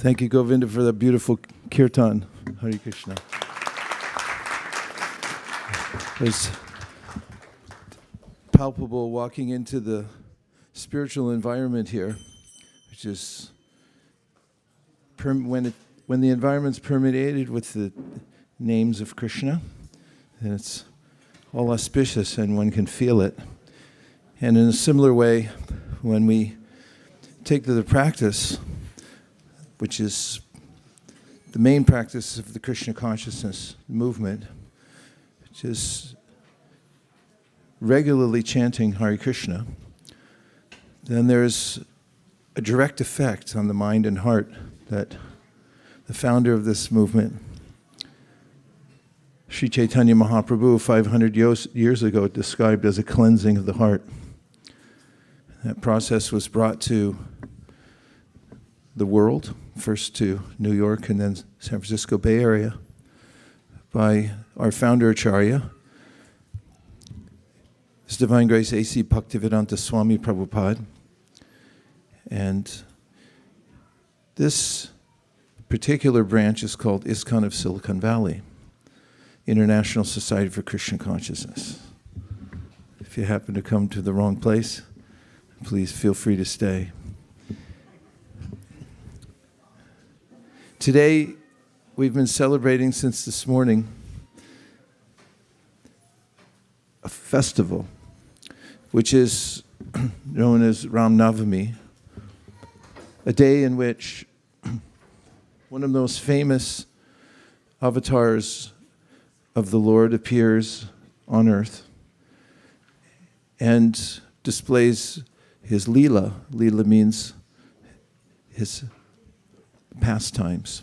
Thank you, Govinda, for that beautiful kirtan. Hare Krishna. It was palpable walking into the spiritual environment here, which is when the environment's permeated with the names of Krishna, then it's all auspicious and one can feel it. And in a similar way, when we take to the practice, which is the main practice of the Krishna consciousness movement, which is regularly chanting Hare Krishna, then there's a direct effect on the mind and heart that the founder of this movement, Sri Chaitanya Mahaprabhu, 500 years ago, described as a cleansing of the heart. That process was brought to the world, first to New York and then San Francisco Bay Area, by our founder Acharya, His Divine Grace A.C. Bhaktivedanta Swami Prabhupada. And this particular branch is called ISKCON of Silicon Valley, International Society for Krishna Consciousness. If you happen to come to the wrong place, please feel free to stay. Today, we've been celebrating since this morning a festival, which is known as Navami, a day in which one of the most famous avatars of the Lord appears on earth and displays his Leela. Leela means his pastimes.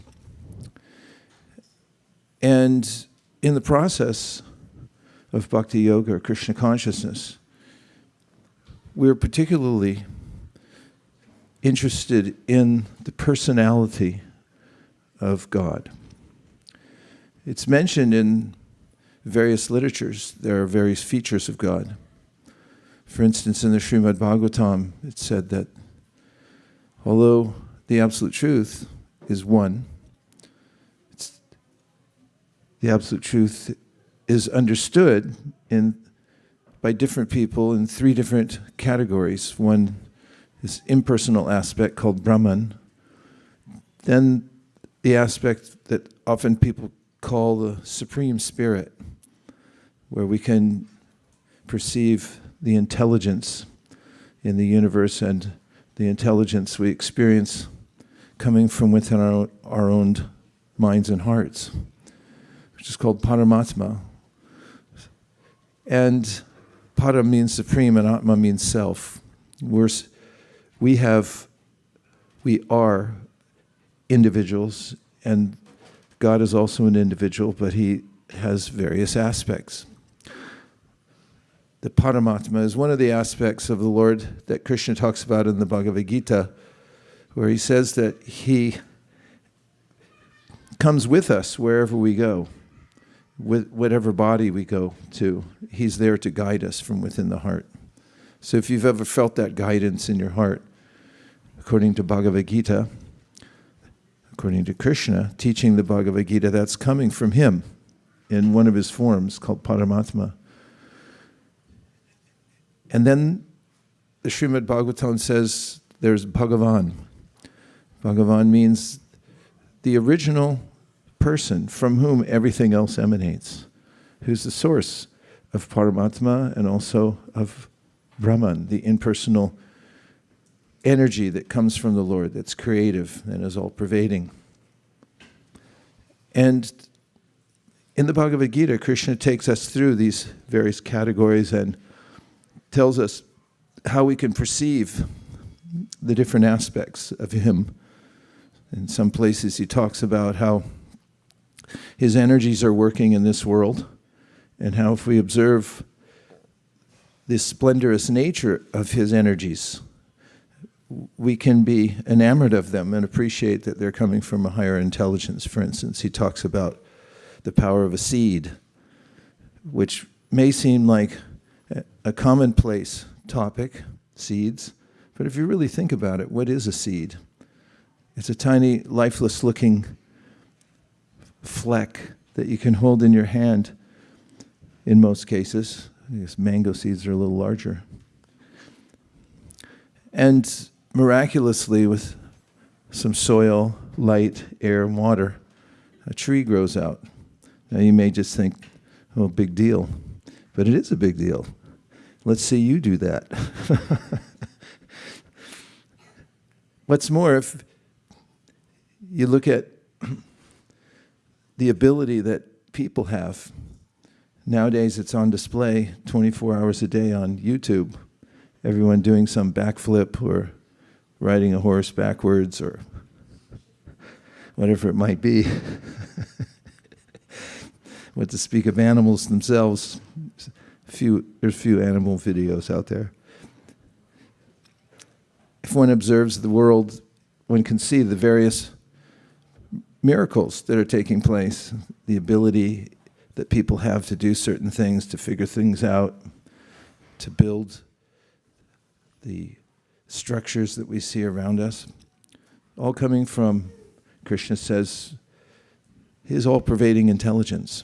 And in the process of Bhakti Yoga or Krishna consciousness, we're particularly interested in the personality of God. It's mentioned in various literatures. There are various features of God. For instance, in the Srimad Bhagavatam, it said that although the Absolute Truth is one, the Absolute Truth is understood by different people in three different categories. One is impersonal aspect called Brahman. Then the aspect that often people call the Supreme Spirit, where we can perceive the intelligence in the universe and the intelligence we experience coming from within our own minds and hearts, which is called Paramatma. And Para means supreme and Atma means self. We are individuals, and God is also an individual, but he has various aspects. The Paramatma is one of the aspects of the Lord that Krishna talks about in the Bhagavad Gita, where he says that he comes with us wherever we go, with whatever body we go to. He's there to guide us from within the heart. So if you've ever felt that guidance in your heart, according to Bhagavad Gita, according to Krishna, teaching the Bhagavad Gita, that's coming from him in one of his forms called Paramatma. And then the Srimad Bhagavatam says there's Bhagavan. Bhagavan means the original person from whom everything else emanates, who's the source of Paramatma and also of Brahman, the impersonal energy that comes from the Lord, that's creative and is all-pervading. And in the Bhagavad Gita, Krishna takes us through these various categories and tells us how we can perceive the different aspects of him. In some places he talks about how his energies are working in this world, and how if we observe the splendorous nature of his energies, we can be enamored of them and appreciate that they're coming from a higher intelligence. For instance, he talks about the power of a seed, which may seem like a commonplace topic, seeds, but if you really think about it, what is a seed? It's a tiny, lifeless-looking fleck that you can hold in your hand in most cases. I guess mango seeds are a little larger. And miraculously, with some soil, light, air, and water, a tree grows out. Now you may just think, oh, big deal. But it is a big deal. Let's see you do that. What's more, if you look at the ability that people have, nowadays it's on display 24 hours a day on YouTube. Everyone doing some backflip or riding a horse backwards or whatever it might be. What to speak of animals themselves, there's few animal videos out there. If one observes the world, one can see the various miracles that are taking place, the ability that people have to do certain things, to figure things out, to build the structures that we see around us, all coming from, Krishna says, his all-pervading intelligence.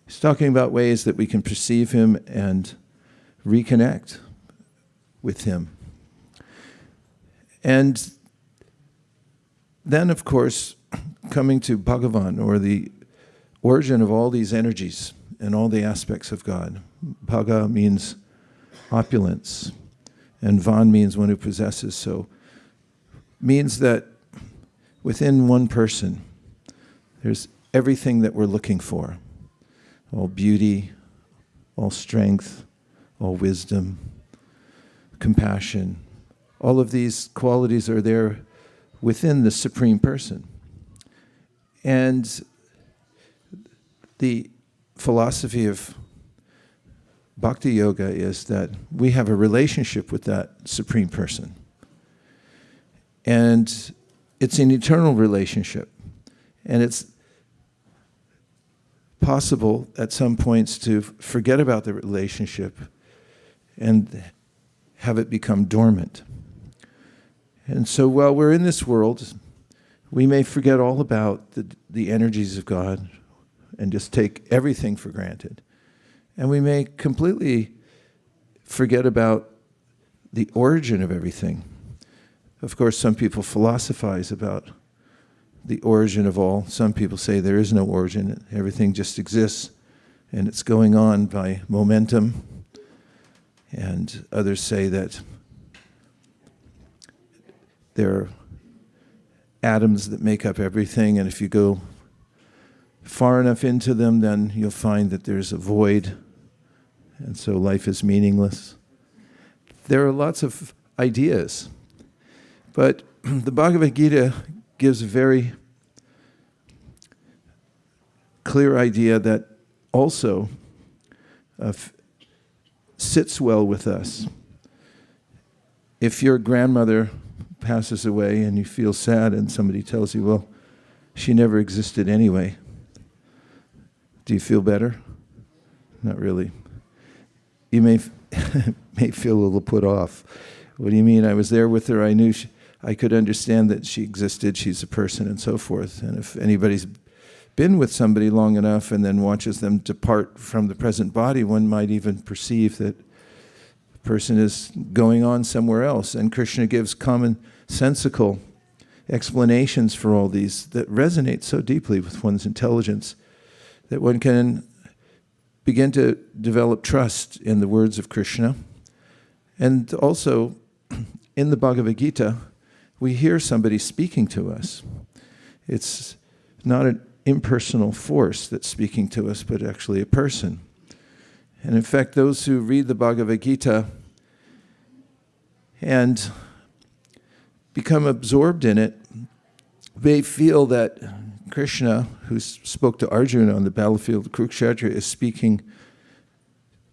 He's talking about ways that we can perceive him and reconnect with him. And then, of course, coming to Bhagavan, or the origin of all these energies and all the aspects of God. Bhaga means opulence, and Van means one who possesses. So means that within one person, there's everything that we're looking for. All beauty, all strength, all wisdom, compassion. All of these qualities are there within the Supreme Person. And the philosophy of Bhakti Yoga is that we have a relationship with that Supreme Person. And it's an eternal relationship. And it's possible at some points to forget about the relationship and have it become dormant. And so while we're in this world, we may forget all about the energies of God and just take everything for granted. And we may completely forget about the origin of everything. Of course, some people philosophize about the origin of all. Some people say there is no origin. Everything just exists, and it's going on by momentum. And others say that there are atoms that make up everything, and if you go far enough into them, then you'll find that there's a void, and so life is meaningless. There are lots of ideas, but the Bhagavad Gita gives a very clear idea that also sits well with us. If your grandmother passes away and you feel sad and somebody tells you, well, she never existed anyway, do you feel better? Not really. You may feel a little put off. What do you mean? I was there with her. I knew I could understand that she existed. She's a person and so forth. And if anybody's been with somebody long enough and then watches them depart from the present body, one might even perceive that the person is going on somewhere else. And Krishna gives commonsensical explanations for all these that resonate so deeply with one's intelligence that one can begin to develop trust in the words of Krishna. And also, in the Bhagavad Gita, we hear somebody speaking to us. It's not an impersonal force that's speaking to us, but actually a person. And in fact, those who read the Bhagavad Gita and become absorbed in it, they feel that Krishna, who spoke to Arjuna on the battlefield of Kurukshetra, is speaking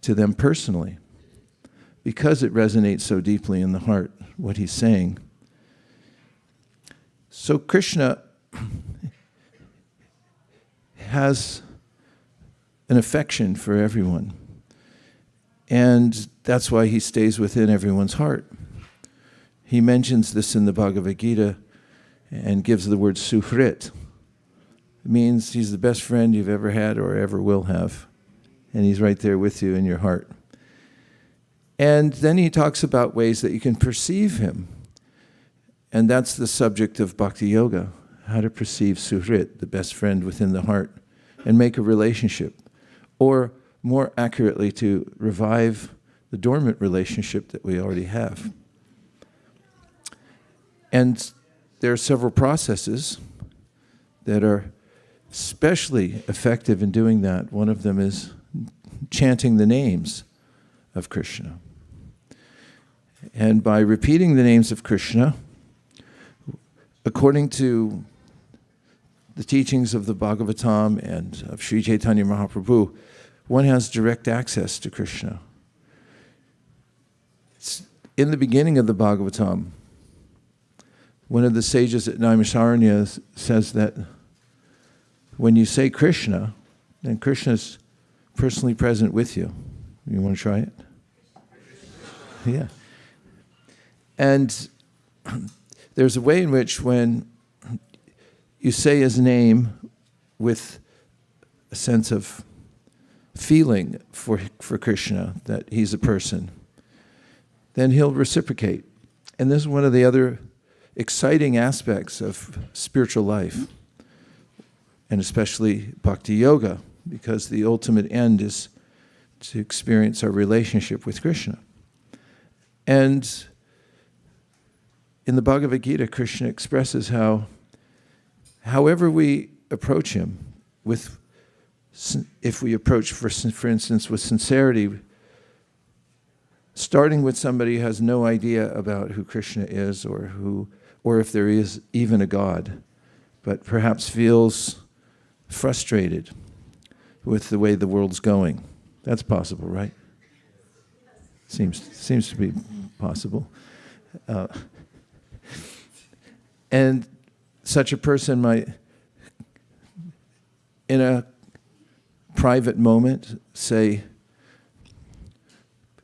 to them personally, because it resonates so deeply in the heart, what he's saying. So Krishna has an affection for everyone. And that's why he stays within everyone's heart. He mentions this in the Bhagavad Gita and gives the word suhrit. It means he's the best friend you've ever had or ever will have. And he's right there with you in your heart. And then he talks about ways that you can perceive him. And that's the subject of Bhakti Yoga, how to perceive Suhrit, the best friend within the heart, and make a relationship. Or more accurately, to revive the dormant relationship that we already have. And there are several processes that are especially effective in doing that. One of them is chanting the names of Krishna. And by repeating the names of Krishna, according to the teachings of the Bhagavatam and of Sri Chaitanya Mahaprabhu, one has direct access to Krishna. It's in the beginning of the Bhagavatam, one of the sages at Naimisharanya says that when you say Krishna, then Krishna's personally present with you. You want to try it? Yeah. And there's a way in which when you say his name with a sense of feeling for Krishna, that he's a person, then he'll reciprocate. And this is one of the other exciting aspects of spiritual life, and especially Bhakti Yoga, because the ultimate end is to experience our relationship with Krishna. And in the Bhagavad Gita, Krishna expresses how, however we approach him, if we approach, for instance, with sincerity, starting with somebody who has no idea about who Krishna is or if there is even a God, but perhaps feels frustrated with the way the world's going. That's possible, right? Seems to be possible. And such a person might, in a private moment, say,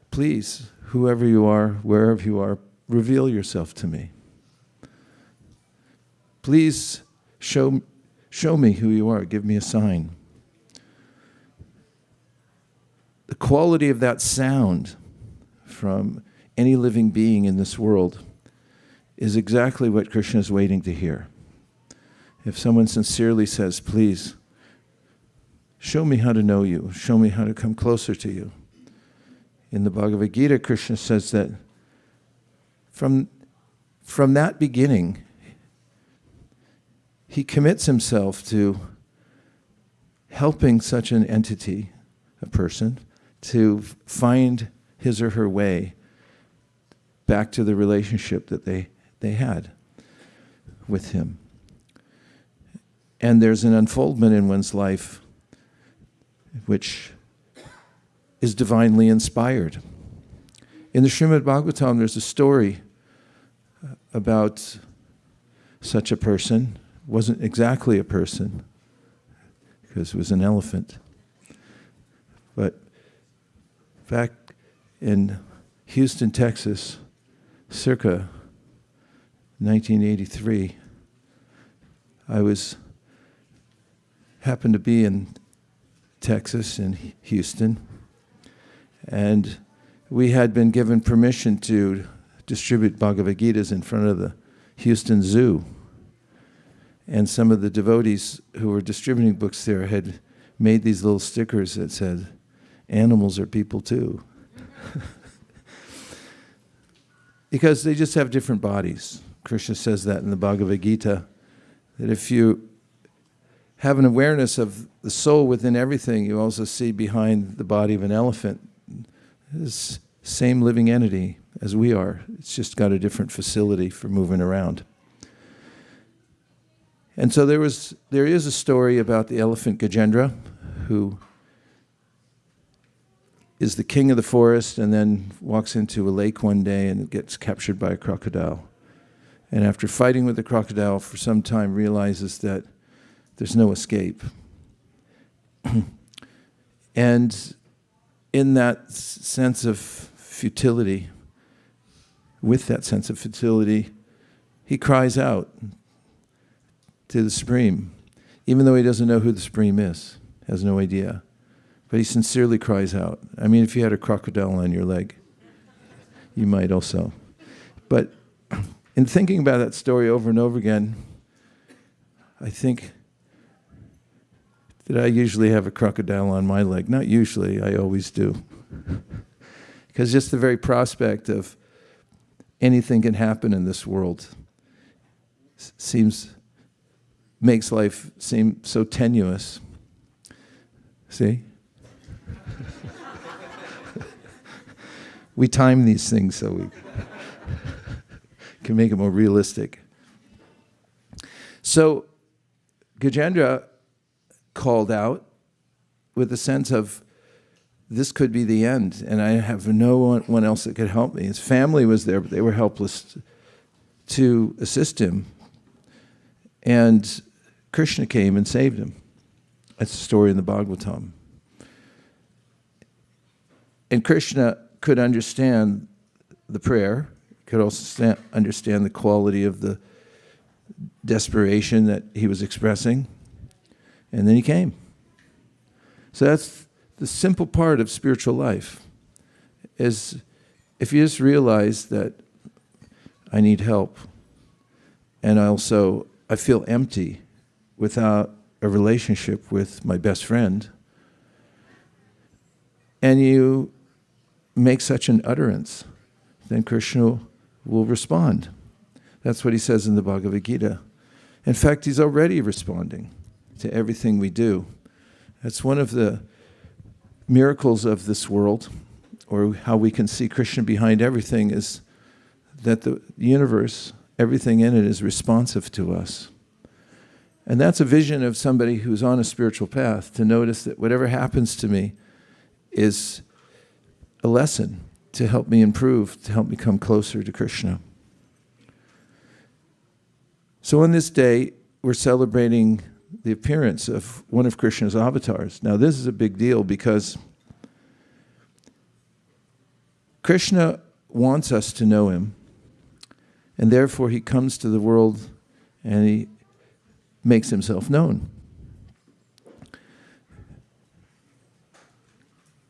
please, whoever you are, wherever you are, reveal yourself to me. Please show me who you are. Give me a sign. The quality of that sound from any living being in this world is exactly what Krishna is waiting to hear. If someone sincerely says, please, show me how to know you, show me how to come closer to you. In the Bhagavad Gita, Krishna says that from that beginning, he commits himself to helping such an entity, a person, to find his or her way back to the relationship that they had with him. And there's an unfoldment in one's life which is divinely inspired. In the Srimad Bhagavatam, there's a story about such a person. It wasn't exactly a person, because it was an elephant. But back in Houston, Texas, circa 1983, I happened to be in Texas, in Houston, and we had been given permission to distribute Bhagavad Gitas in front of the Houston Zoo. And some of the devotees who were distributing books there had made these little stickers that said, animals are people too. Because they just have different bodies. Krishna says that in the Bhagavad Gita, that if you have an awareness of the soul within everything, you also see behind the body of an elephant this same living entity as we are. It's just got a different facility for moving around. And so there is a story about the elephant Gajendra, who is the king of the forest and then walks into a lake one day and gets captured by a crocodile. And after fighting with the crocodile for some time, realizes that there's no escape. And in that sense of futility, with that sense of futility, he cries out to the Supreme, even though he doesn't know who the Supreme is, has no idea. But he sincerely cries out. I mean, if you had a crocodile on your leg, you might also. But in thinking about that story over and over again, I think that I usually have a crocodile on my leg. Not usually, I always do. Because just the very prospect of anything can happen in this world makes life seem so tenuous. See? We time these things so we can make it more realistic. So Gajendra called out with a sense of, this could be the end, and I have no one else that could help me. His family was there, but they were helpless to assist him. And Krishna came and saved him. That's the story in the Bhagavatam. And Krishna could understand the prayer, could also understand the quality of the desperation that he was expressing, and then he came. So that's the simple part of spiritual life, is if you just realize that I need help, and I feel empty without a relationship with my best friend, and you make such an utterance, then Krishna will respond. That's what he says in the Bhagavad Gita. In fact, he's already responding to everything we do. That's one of the miracles of this world, or how we can see Krishna behind everything, is that the universe, everything in it, is responsive to us. And that's a vision of somebody who's on a spiritual path, to notice that whatever happens to me is a lesson to help me improve, to help me come closer to Krishna. So on this day, we're celebrating the appearance of one of Krishna's avatars. Now this is a big deal because Krishna wants us to know him, and therefore he comes to the world and he makes himself known.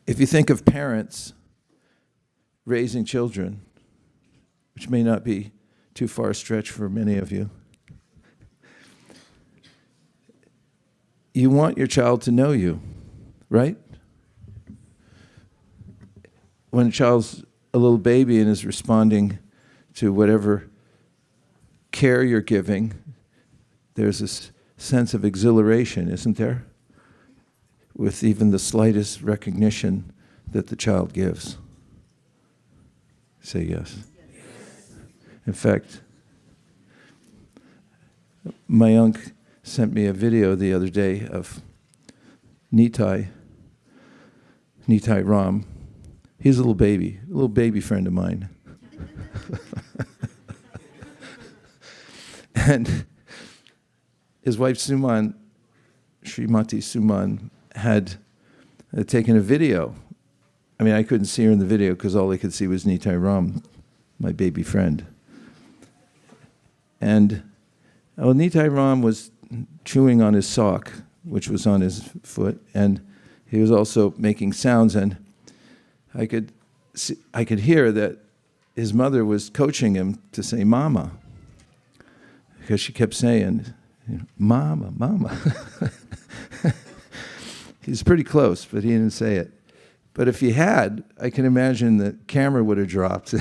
If you think of parents raising children, which may not be too far a stretch for many of you, you want your child to know you, right? When a child's a little baby and is responding to whatever care you're giving, there's this sense of exhilaration, isn't there? With even the slightest recognition that the child gives. Say yes. In fact, my uncle sent me a video the other day of Nitai Ram. He's a little baby friend of mine. And his wife Suman, Srimati Suman, had taken a video. I mean, I couldn't see her in the video because all I could see was Nitai Ram, my baby friend. And Nitai Ram was chewing on his sock, which was on his foot, and he was also making sounds, and I could hear that his mother was coaching him to say "mama," because she kept saying, "Mama, mama." He's pretty close, but he didn't say it. But if he had, I can imagine the camera would have dropped.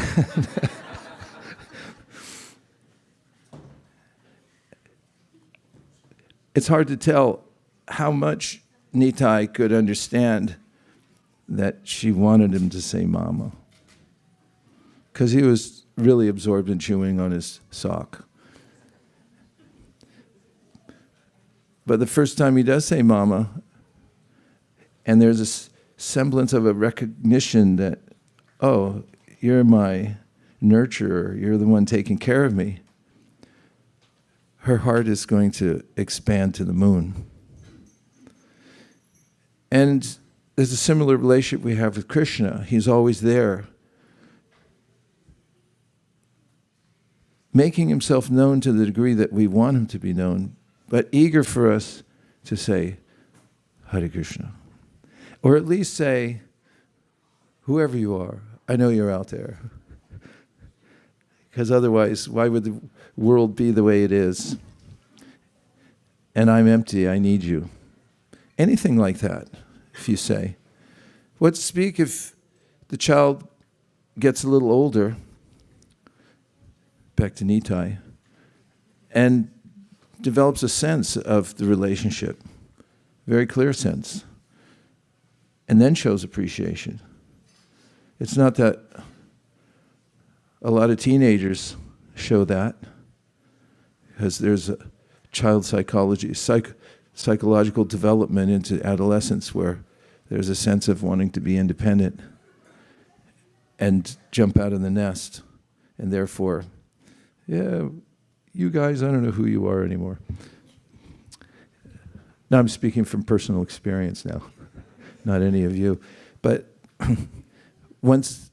It's hard to tell how much Nitai could understand that she wanted him to say mama, because he was really absorbed in chewing on his sock. But the first time he does say mama, and there's a semblance of a recognition that, oh, you're my nurturer, you're the one taking care of me, her heart is going to expand to the moon. And there's a similar relationship we have with Krishna. He's always there, making himself known to the degree that we want him to be known, but eager for us to say, Hare Krishna. Or at least say, whoever you are, I know you're out there. Because otherwise, why would the world be the way it is? And I'm empty, I need you. Anything like that, if you say. What to speak if the child gets a little older, back to Nitai, and develops a sense of the relationship, very clear sense, and then shows appreciation. It's not that a lot of teenagers show that, because there's a child psychology, psychological development into adolescence where there's a sense of wanting to be independent and jump out of the nest, and therefore, yeah, you guys, I don't know who you are anymore. Now I'm speaking from personal experience now, not any of you. But once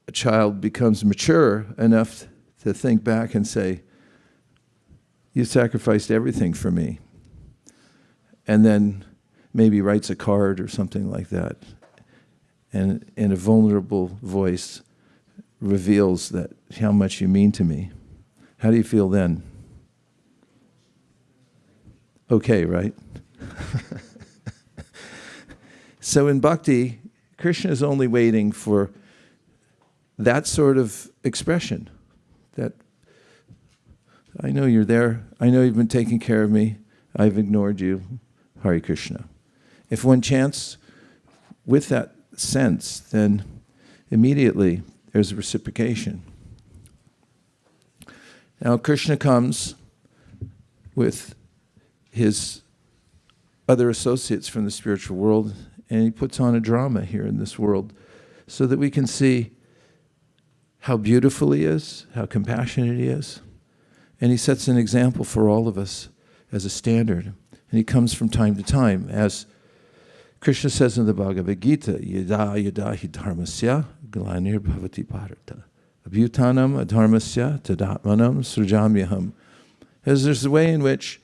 a child becomes mature enough to think back and say, you sacrificed everything for me, and then maybe writes a card or something like that, and in a vulnerable voice reveals that how much you mean to me. How do you feel then? Okay, right? So in bhakti, Krishna is only waiting for that sort of expression, that I know you're there, I know you've been taking care of me, I've ignored you, Hare Krishna. If one chants with that sense, then immediately there's reciprocation. Now Krishna comes with his other associates from the spiritual world, and he puts on a drama here in this world so that we can see how beautiful he is, how compassionate he is. And he sets an example for all of us as a standard. And he comes from time to time, as Krishna says in the Bhagavad Gita, Yada yada hi dharmasya glanir bhavati bharata abhutanam adharmasya tadatmanam srujamyaham. As there's a way in which,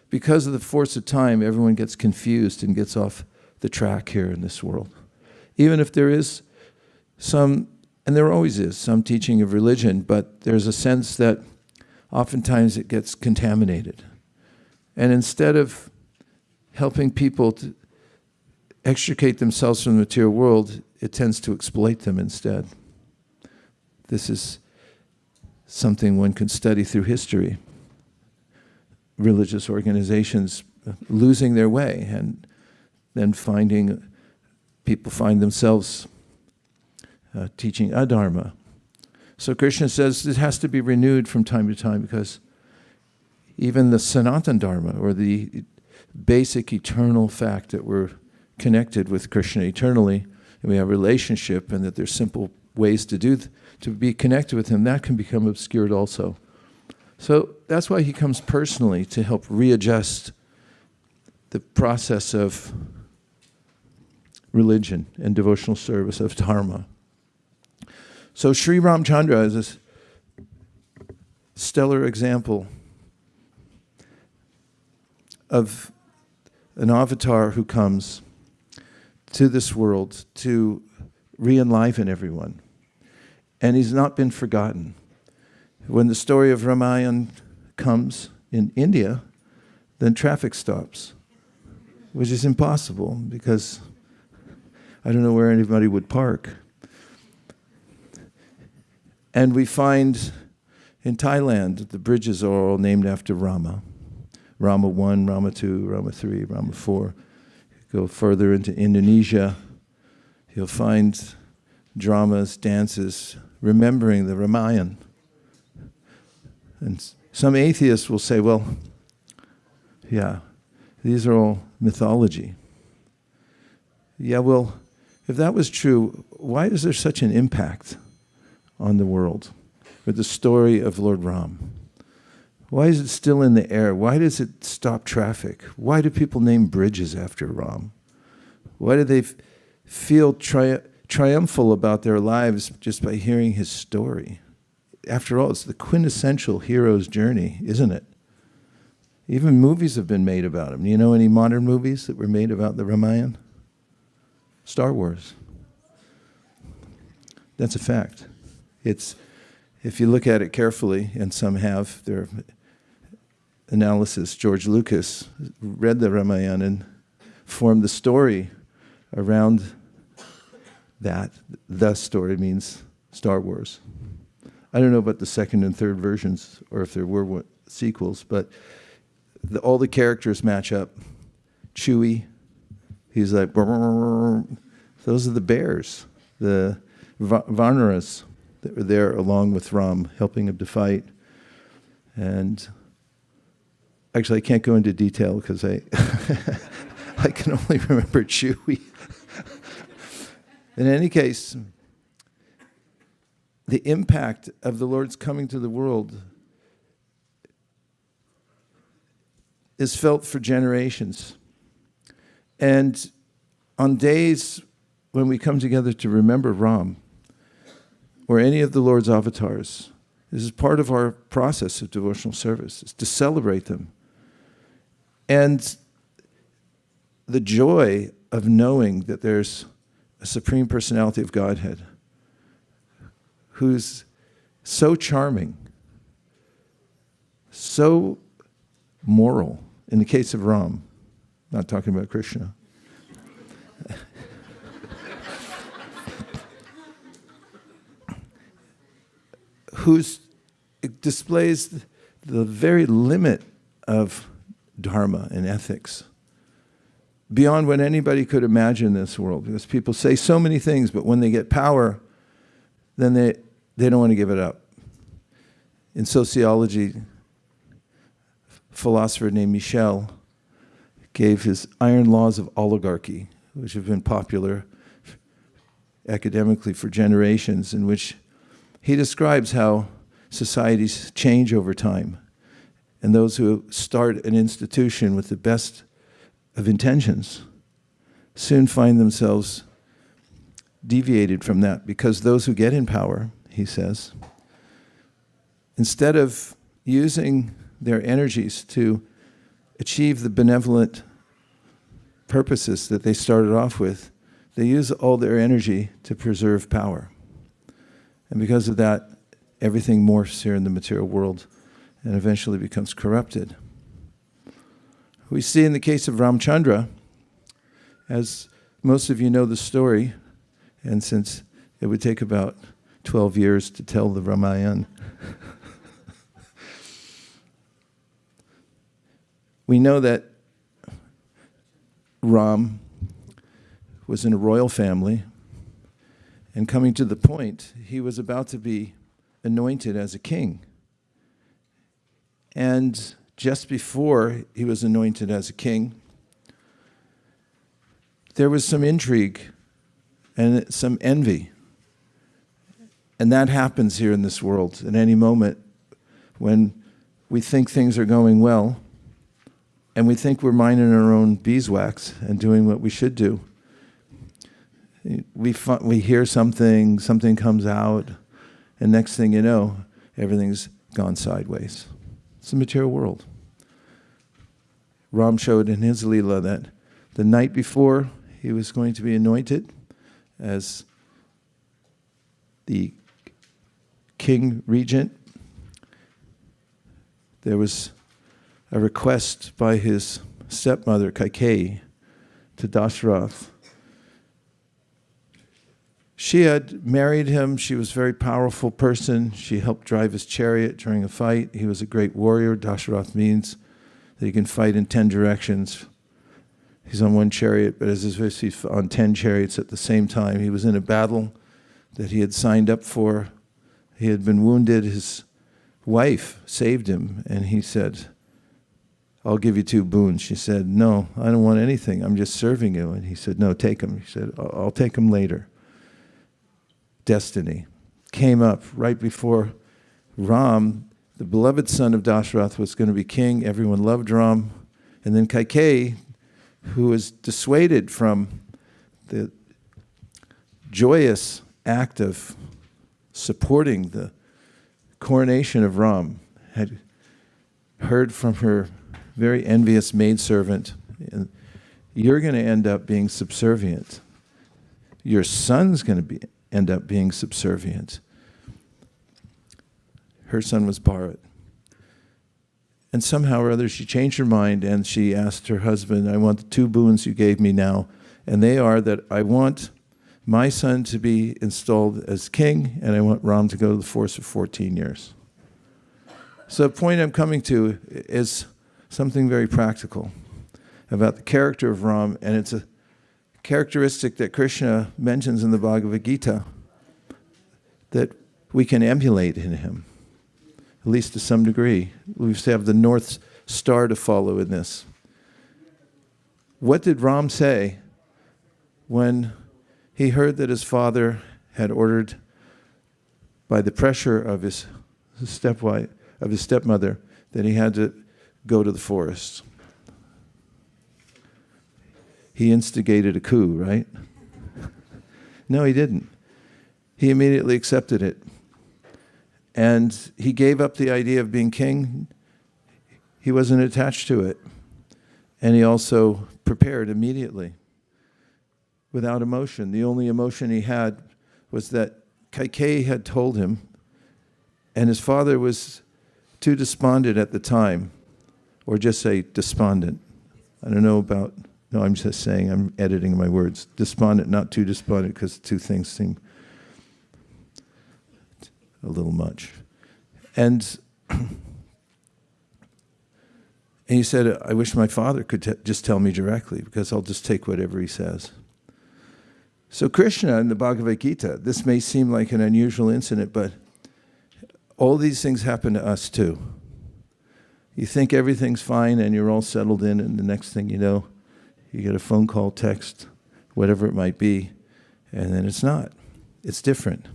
because of the force of time, everyone gets confused and gets off the track here in this world. Even if there is some, and there always is, some teaching of religion, but there's a sense that oftentimes it gets contaminated. And instead of helping people to extricate themselves from the material world, it tends to exploit them instead. This is something one can study through history. Religious organizations losing their way, and then people find themselves teaching adharma. So Krishna says it has to be renewed from time to time, because even the Sanatana Dharma, or the basic eternal fact that we're connected with Krishna eternally, and we have a relationship, and that there's simple ways to be connected with him, that can become obscured also. So that's why he comes personally to help readjust the process of religion and devotional service, of dharma. So Sri Ramchandra is a stellar example of an avatar who comes to this world to re-enliven everyone. And he's not been forgotten. When the story of Ramayana comes in India, then traffic stops, which is impossible, because I don't know where anybody would park. And we find in Thailand, the bridges are all named after Rama. Rama 1, Rama 2, Rama 3, Rama 4. Go further into Indonesia, you'll find dramas, dances, remembering the Ramayana. And some atheists will say, well, yeah, these are all mythology. Yeah, well, if that was true, why is there such an impact on the world with the story of Lord Ram? Why is it still in the air? Why does it stop traffic? Why do people name bridges after Ram? Why do they feel triumphal about their lives just by hearing his story? After all, it's the quintessential hero's journey, isn't it? Even movies have been made about him. Do you know any modern movies that were made about the Ramayana? Star Wars. That's a fact. It's, if you look at it carefully, and some have their analysis, George Lucas read the Ramayana and formed the story around that. The story means Star Wars. I don't know about the second and third versions, or if there were sequels, but all the characters match up. Chewie, he's like, those are the bears, the Vanaras that were there along with Ram, helping him to fight. And actually, I can't go into detail because I can only remember Chewie. In any case, the impact of the Lord's coming to the world is felt for generations. And on days when we come together to remember Ram, or any of the Lord's avatars, this is part of our process of devotional service, is to celebrate them. And the joy of knowing that there's a Supreme Personality of Godhead who's so charming, so moral, in the case of Ram, not talking about Krishna, who displays the very limit of dharma and ethics, beyond what anybody could imagine in this world. Because people say so many things, but when they get power, then they don't want to give it up. In sociology, a philosopher named Michel gave his iron laws of oligarchy, which have been popular academically for generations, in which he describes how societies change over time. And those who start an institution with the best of intentions soon find themselves deviated from that, because those who get in power, he says, instead of using their energies to achieve the benevolent purposes that they started off with, they use all their energy to preserve power. And because of that, everything morphs here in the material world and eventually becomes corrupted. We see in the case of Ramchandra, as most of you know the story, and since it would take about 12 years to tell the Ramayana, we know that Ram was in a royal family, and coming to the point, he was about to be anointed as a king. And just before he was anointed as a king, there was some intrigue and some envy. And that happens here in this world at any moment when we think things are going well and we think we're minding our own beeswax and doing what we should do. We hear something comes out, and next thing you know, everything's gone sideways. It's the material world. Ram showed in his Leela that the night before he was going to be anointed as the king regent, there was a request by his stepmother, Kaikeyi, to Dasarath. She had married him. She was a very powerful person. She helped drive his chariot during a fight. He was a great warrior. Dasarath means that he can fight in 10 directions. He's on one chariot, but as if he's on 10 chariots at the same time. He was in a battle that he had signed up for. He had been wounded. His wife saved him, and he said, "I'll give you 2 boons." She said, "No, I don't want anything. I'm just serving you." And he said, "No, take them." He said, "I'll take them later." Destiny came up right before Ram, the beloved son of Dasarath, was going to be king. Everyone loved Ram. And then Kaikeyi, who was dissuaded from the joyous act of supporting the coronation of Ram, had heard from her very envious maidservant. And you're going to end up being subservient. Your son's going to end up being subservient. Her son was Bharat. And somehow or other, she changed her mind, and she asked her husband, I want the 2 boons you gave me now, and they are that I want my son to be installed as king, and I want Ram to go to the force for 14 years. So the point I'm coming to is something very practical about the character of Ram, and it's a characteristic that Krishna mentions in the Bhagavad Gita that we can emulate in him, at least to some degree. We have the North Star to follow in this. What did Ram say when he heard that his father had ordered, by the pressure of his stepmother, that he had to go to the forest? He instigated a coup, right? No, he didn't. He immediately accepted it. And he gave up the idea of being king. He wasn't attached to it. And he also prepared immediately, without emotion. The only emotion he had was that Kaikeyi had told him, and his father was too despondent at the time, or just say despondent. I don't know about, no, I'm just saying, I'm editing my words. Despondent, not too despondent, because the two things seem a little much. And he said, I wish my father could just tell me directly, because I'll just take whatever he says. So Krishna in the Bhagavad Gita, this may seem like an unusual incident, but all these things happen to us too. You think everything's fine and you're all settled in, and the next thing you know, you get a phone call, text, whatever it might be, and then it's not. It's different.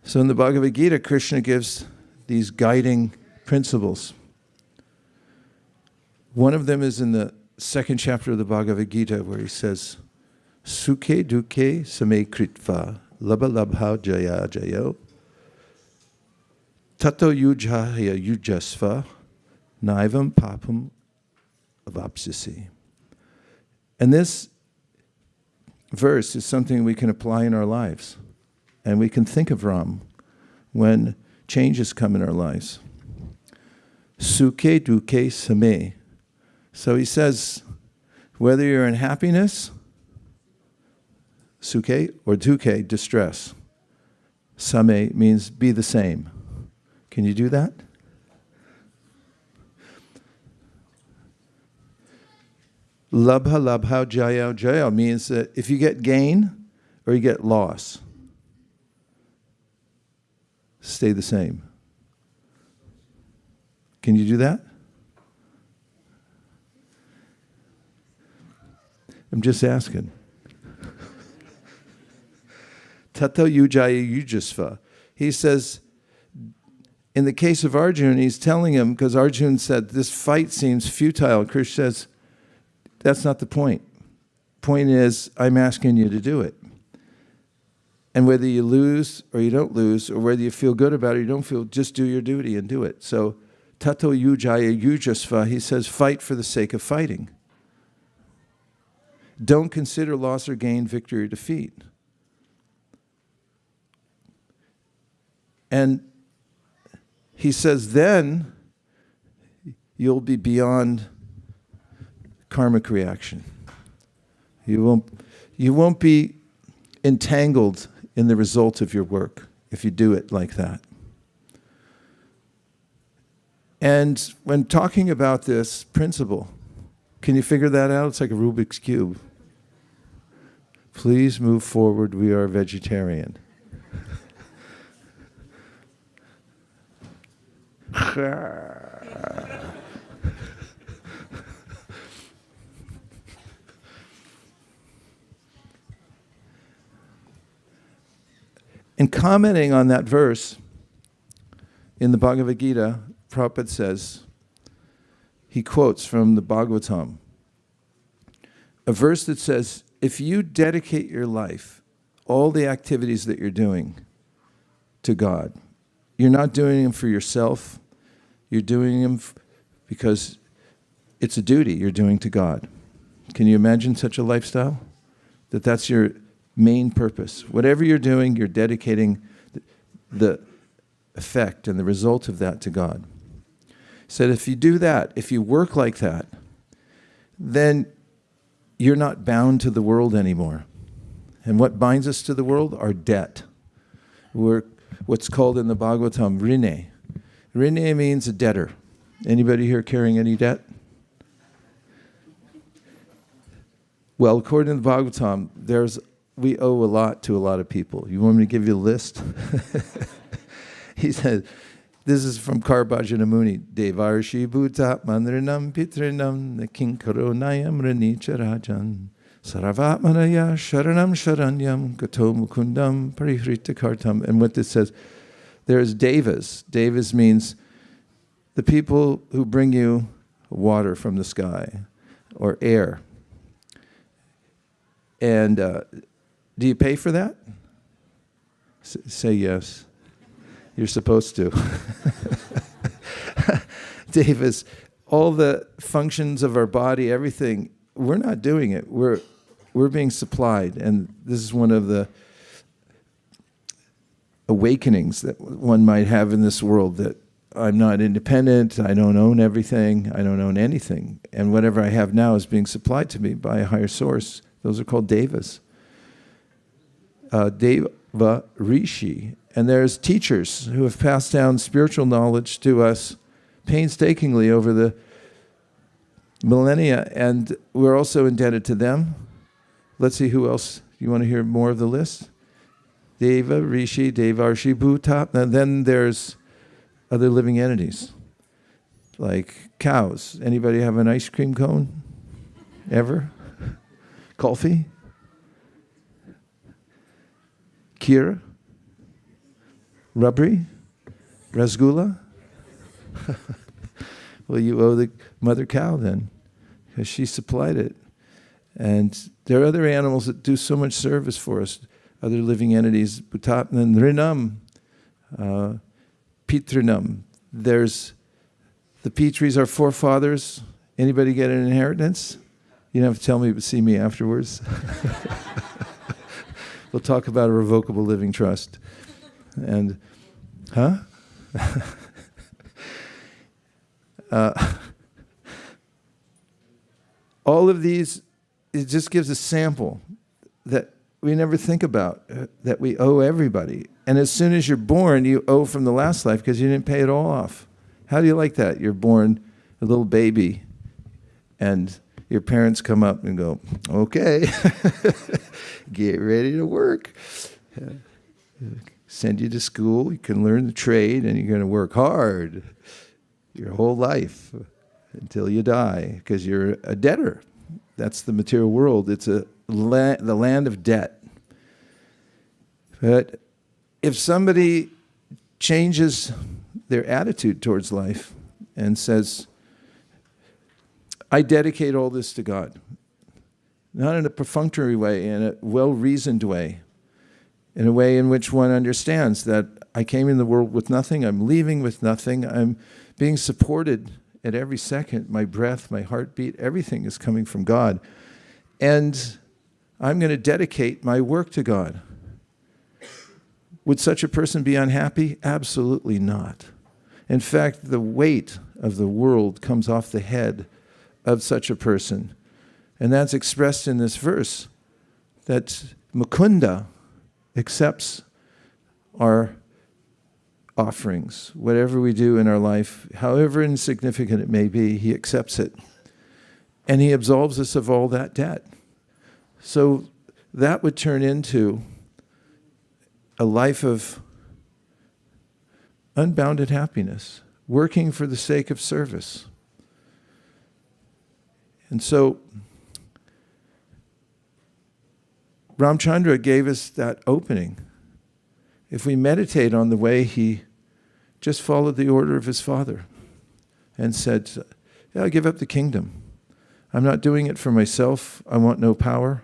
So in the Bhagavad Gita, Krishna gives these guiding principles. One of them is in the 2nd chapter of the Bhagavad Gita, where he says, Sukhe dukhe same kritva labha labha jaya jayo tato yujhaya yujasva naivam papam avapsisi. And this verse is something we can apply in our lives. And we can think of Ram when changes come in our lives. Sukhe dukhe same. So he says, whether you're in happiness, sukhe, or dukhe, distress, same means be the same. Can you do that? Labha labha jaya jaya means that if you get gain or you get loss, stay the same. Can you do that? I'm just asking. Tato yujaya yujasva. He says, in the case of Arjuna, he's telling him, because Arjuna said, this fight seems futile. Krishna says, that's not the point. Point is, I'm asking you to do it. And whether you lose or you don't lose, or whether you feel good about it or you don't feel, just do your duty and do it. So, tato yujaya yujasva, he says, fight for the sake of fighting. Don't consider loss or gain, victory or defeat. And he says, then you'll be beyond karmic reaction. You won't be entangled in the result of your work if you do it like that. And when talking about this principle, can you figure that out? It's like a Rubik's Cube. Please move forward, we are vegetarian. In commenting on that verse in the Bhagavad Gita, Prabhupada says, he quotes from the Bhagavatam, a verse that says, if you dedicate your life, all the activities that you're doing to God, you're not doing them for yourself, you're doing them because it's a duty you're doing to God. Can you imagine such a lifestyle? That's your main purpose. Whatever you're doing, you're dedicating the effect and the result of that to God. He said if you do that, if you work like that, then you're not bound to the world anymore. And what binds us to the world? Our debt. We're what's called in the Bhagavatam, rine. Rine means a debtor. Anybody here carrying any debt? Well, according to the Bhagavatam, we owe a lot to a lot of people. You want me to give you a list? He said, this is from Karbhajana Muni, Devarshi Bhuta Mandrinam Pitrinam Nakinkaro Nayam Ranicha Rajan Saravatmanaya Sharanam Sharanyam Gato Mukundam Parihrita Kartam. And what this says, there's devas. Devas means the people who bring you water from the sky or air. And do you pay for that? Say yes. You're supposed to. Devas, all the functions of our body, everything, we're not doing it. We're being supplied. And this is one of the awakenings that one might have in this world, that I'm not independent, I don't own everything, I don't own anything. And whatever I have now is being supplied to me by a higher source. Those are called devas. Deva Rishi. And there's teachers who have passed down spiritual knowledge to us painstakingly over the millennia, and we're also indebted to them. Let's see who else. You want to hear more of the list? Deva Rishi, Devarshi Bhuta. And then there's other living entities, like cows. Anybody have an ice cream cone? Ever? Kulfi? Kira? Rubbery? Rasgulla? Well, you owe the mother cow then, because she supplied it. And there are other animals that do so much service for us, other living entities. Bhutatman, Rinam, Pitrinam. There's the Pitris, our forefathers. Anybody get an inheritance? You don't have to tell me, but see me afterwards. We'll talk about a revocable living trust. And, huh? All of these, it just gives a sample that we never think about, that we owe everybody. And as soon as you're born, you owe from the last life because you didn't pay it all off. How do you like that? You're born a little baby, and your parents come up and go, okay, get ready to work. Send you to school, you can learn the trade, and you're going to work hard your whole life until you die, because you're a debtor. That's the material world. It's the land of debt. But if somebody changes their attitude towards life and says, I dedicate all this to God, not in a perfunctory way, in a well-reasoned way, in a way in which one understands that I came in the world with nothing, I'm leaving with nothing, I'm being supported at every second, my breath, my heartbeat, everything is coming from God. And I'm going to dedicate my work to God. Would such a person be unhappy? Absolutely not. In fact, the weight of the world comes off the head of such a person. And that's expressed in this verse, that Mukunda accepts our offerings. Whatever we do in our life, however insignificant it may be, he accepts it. And he absolves us of all that debt. So that would turn into a life of unbounded happiness, working for the sake of service. And so Ramchandra gave us that opening. If we meditate on the way he just followed the order of his father and said, yeah, I'll give up the kingdom. I'm not doing it for myself. I want no power.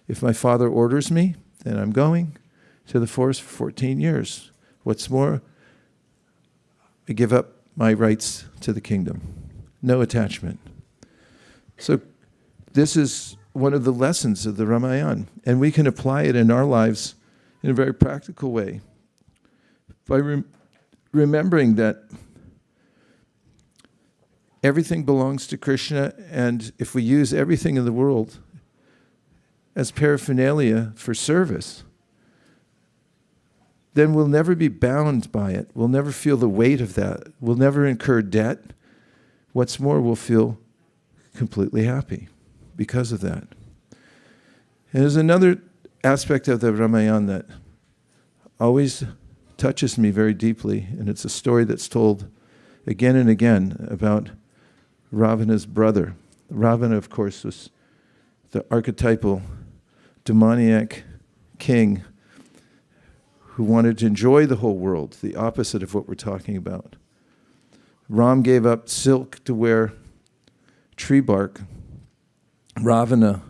If my father orders me, then I'm going to the forest for 14 years. What's more, I give up my rights to the kingdom. No attachment. So this is one of the lessons of the Ramayana, and we can apply it in our lives in a very practical way by remembering that everything belongs to Krishna, and if we use everything in the world as paraphernalia for service, then we'll never be bound by it. We'll never feel the weight of that. We'll never incur debt. What's more, we'll feel completely happy because of that. And there's another aspect of the Ramayana that always touches me very deeply, and it's a story that's told again and again about Ravana's brother. Ravana, of course, was the archetypal demoniac king who wanted to enjoy the whole world, the opposite of what we're talking about. Ram gave up silk to wear tree bark. Ravana,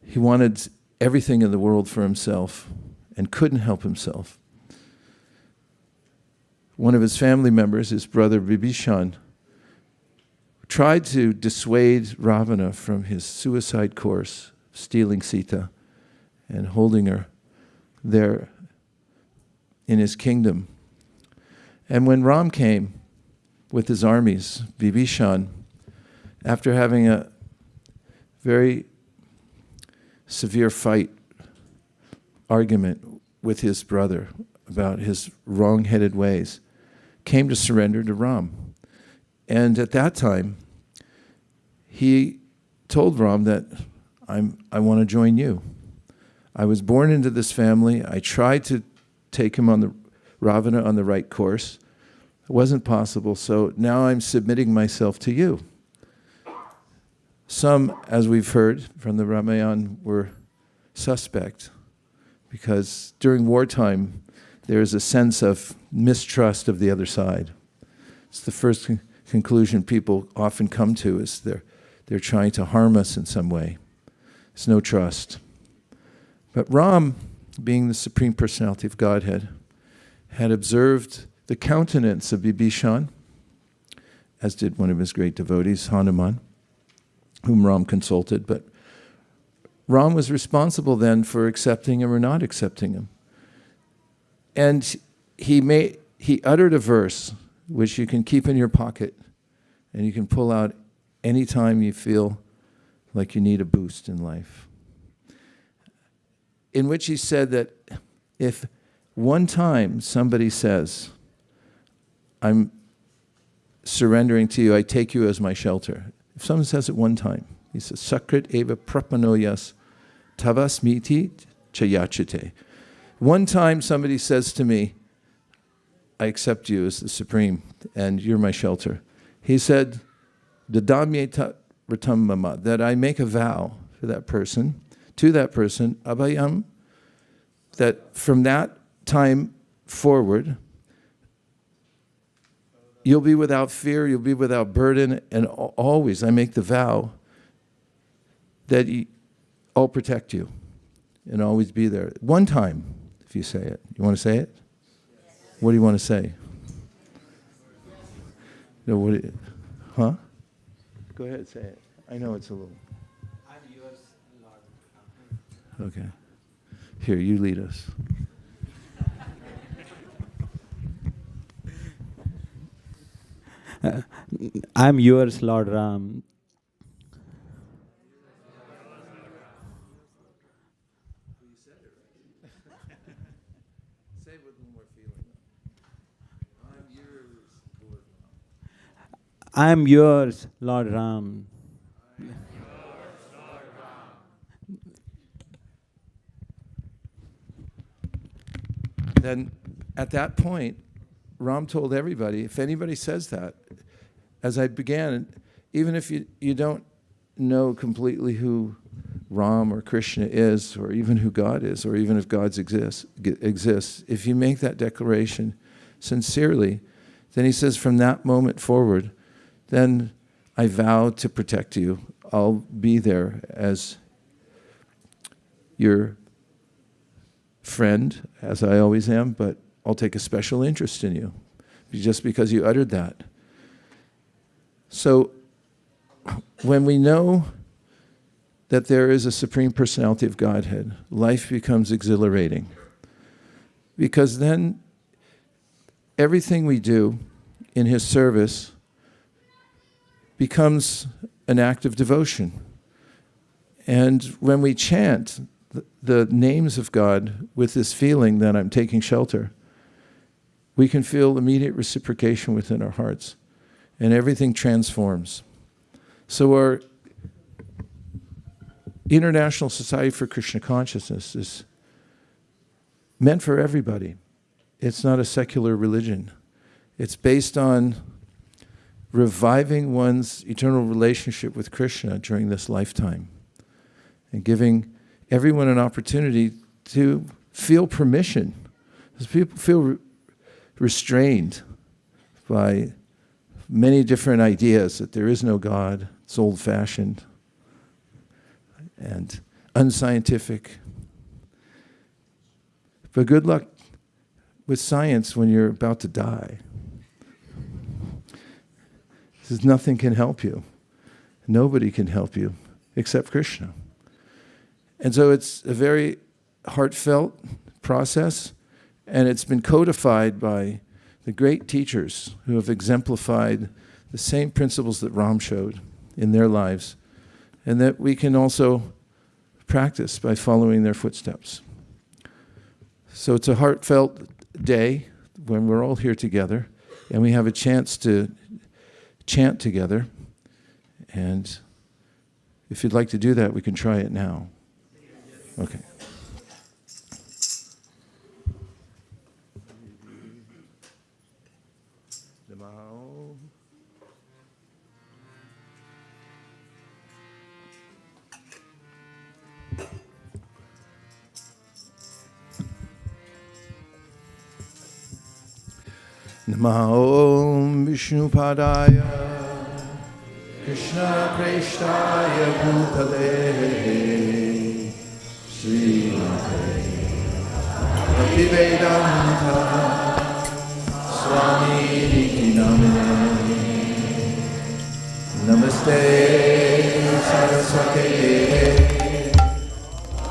he wanted everything in the world for himself and couldn't help himself. One of his family members, his brother Vibhishan, tried to dissuade Ravana from his suicide course, stealing Sita and holding her there in his kingdom. And when Ram came with his armies, Vibhishan, after having a very severe argument with his brother about his wrong-headed ways, came to surrender to Ram. And at that time, he told Ram that, I want to join you. I was born into this family. I tried to take him on the Ravana on the right course. It wasn't possible, so now I'm submitting myself to you. Some, as we've heard from the Ramayana, were suspect because during wartime there is a sense of mistrust of the other side. It's the first conclusion people often come to, is they're trying to harm us in some way. There's no trust. But Ram, being the Supreme Personality of Godhead, had observed the countenance of Vibhishan, as did one of his great devotees, Hanuman, whom Ram consulted. But Ram was responsible then for accepting him or not accepting him. And he uttered a verse which you can keep in your pocket and you can pull out any time you feel like you need a boost in life, in which he said that if one time somebody says, I'm surrendering to you, I take you as my shelter. If someone says it one time, he says, Sakrit eva prapanoyas tavasmiti chayachite. One time somebody says to me, I accept you as the Supreme and you're my shelter. He said, Dadamyeta ratam mama, that I make a vow for that person, to that person, abhayam, that from that time forward, you'll be without fear, you'll be without burden, and always I make the vow that I'll protect you and always be there. One time, if you say it. You want to say it? Yes. What do you want to say? No, huh? Go ahead, say it. I know it's a little. I'm yours, Lord. Okay. Here, you lead us. I'm yours, Lord Ram. Say it with more feeling. I'm yours, Lord Ram. I'm yours, Lord Ram. Then at that point, Ram told everybody, if anybody says that, as I began, even if you don't know completely who Ram or Krishna is, or even who God is, or even if God exists, if you make that declaration sincerely, then he says, from that moment forward, then I vow to protect you. I'll be there as your friend, as I always am, but I'll take a special interest in you, just because you uttered that. So when we know that there is a Supreme Personality of Godhead, life becomes exhilarating. Because then everything we do in His service becomes an act of devotion. And when we chant the names of God with this feeling that I'm taking shelter, we can feel immediate reciprocation within our hearts, and everything transforms. So our International Society for Krishna Consciousness is meant for everybody. It's not a secular religion. It's based on reviving one's eternal relationship with Krishna during this lifetime and giving everyone an opportunity to feel permission. Because people feel restrained by many different ideas that there is no God, it's old-fashioned and unscientific. But good luck with science when you're about to die. Because nothing can help you. Nobody can help you except Krishna. And so it's a very heartfelt process, and it's been codified by the great teachers who have exemplified the same principles that Ram showed in their lives, and that we can also practice by following their footsteps. So it's a heartfelt day when we're all here together, and we have a chance to chant together. And if you'd like to do that, we can try it now. Okay. Namo Vishnupadaya Krishna Prestaya Bhutale Sri Bhaktivedanta Swami Namine Namaste Saraswate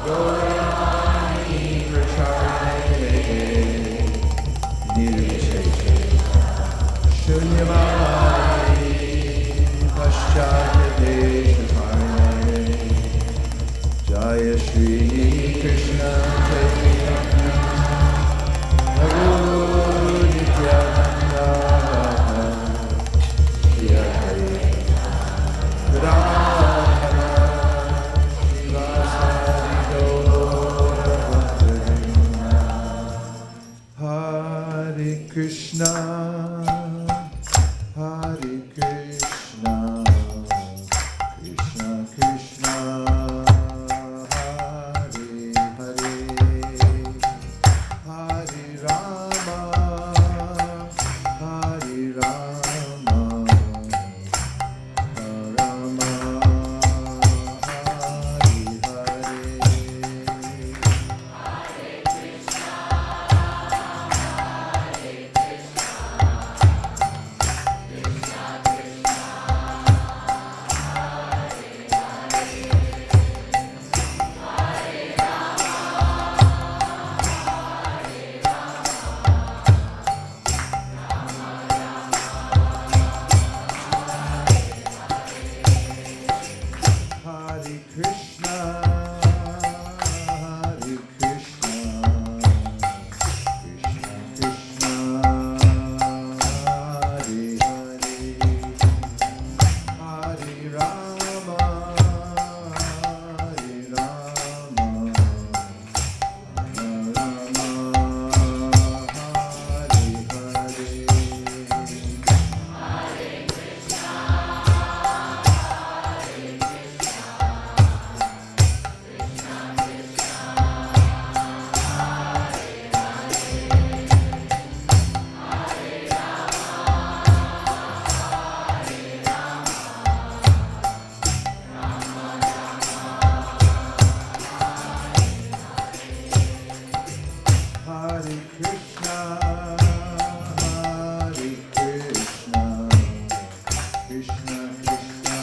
Gaurani Pracharine Nirvishesha Shunyamani Paschatadeshatarine Jaya Shri Krishna Chaitanya Prabhu Nityananda Shri Advaita Gadadhara Srivasadi Gaura Bhaktivinoda Hare Krishna Hare Krishna, Krishna Krishna, Hare Hare, Hare Rama, Hare Rama, Rama Hare Hare. Hare Krishna, Hare Krishna, Krishna Krishna, Hare Hare, Hare Rama, Hare Rama, Rama Hare Hare. Hare Krishna, Hare Krishna, Krishna Krishna,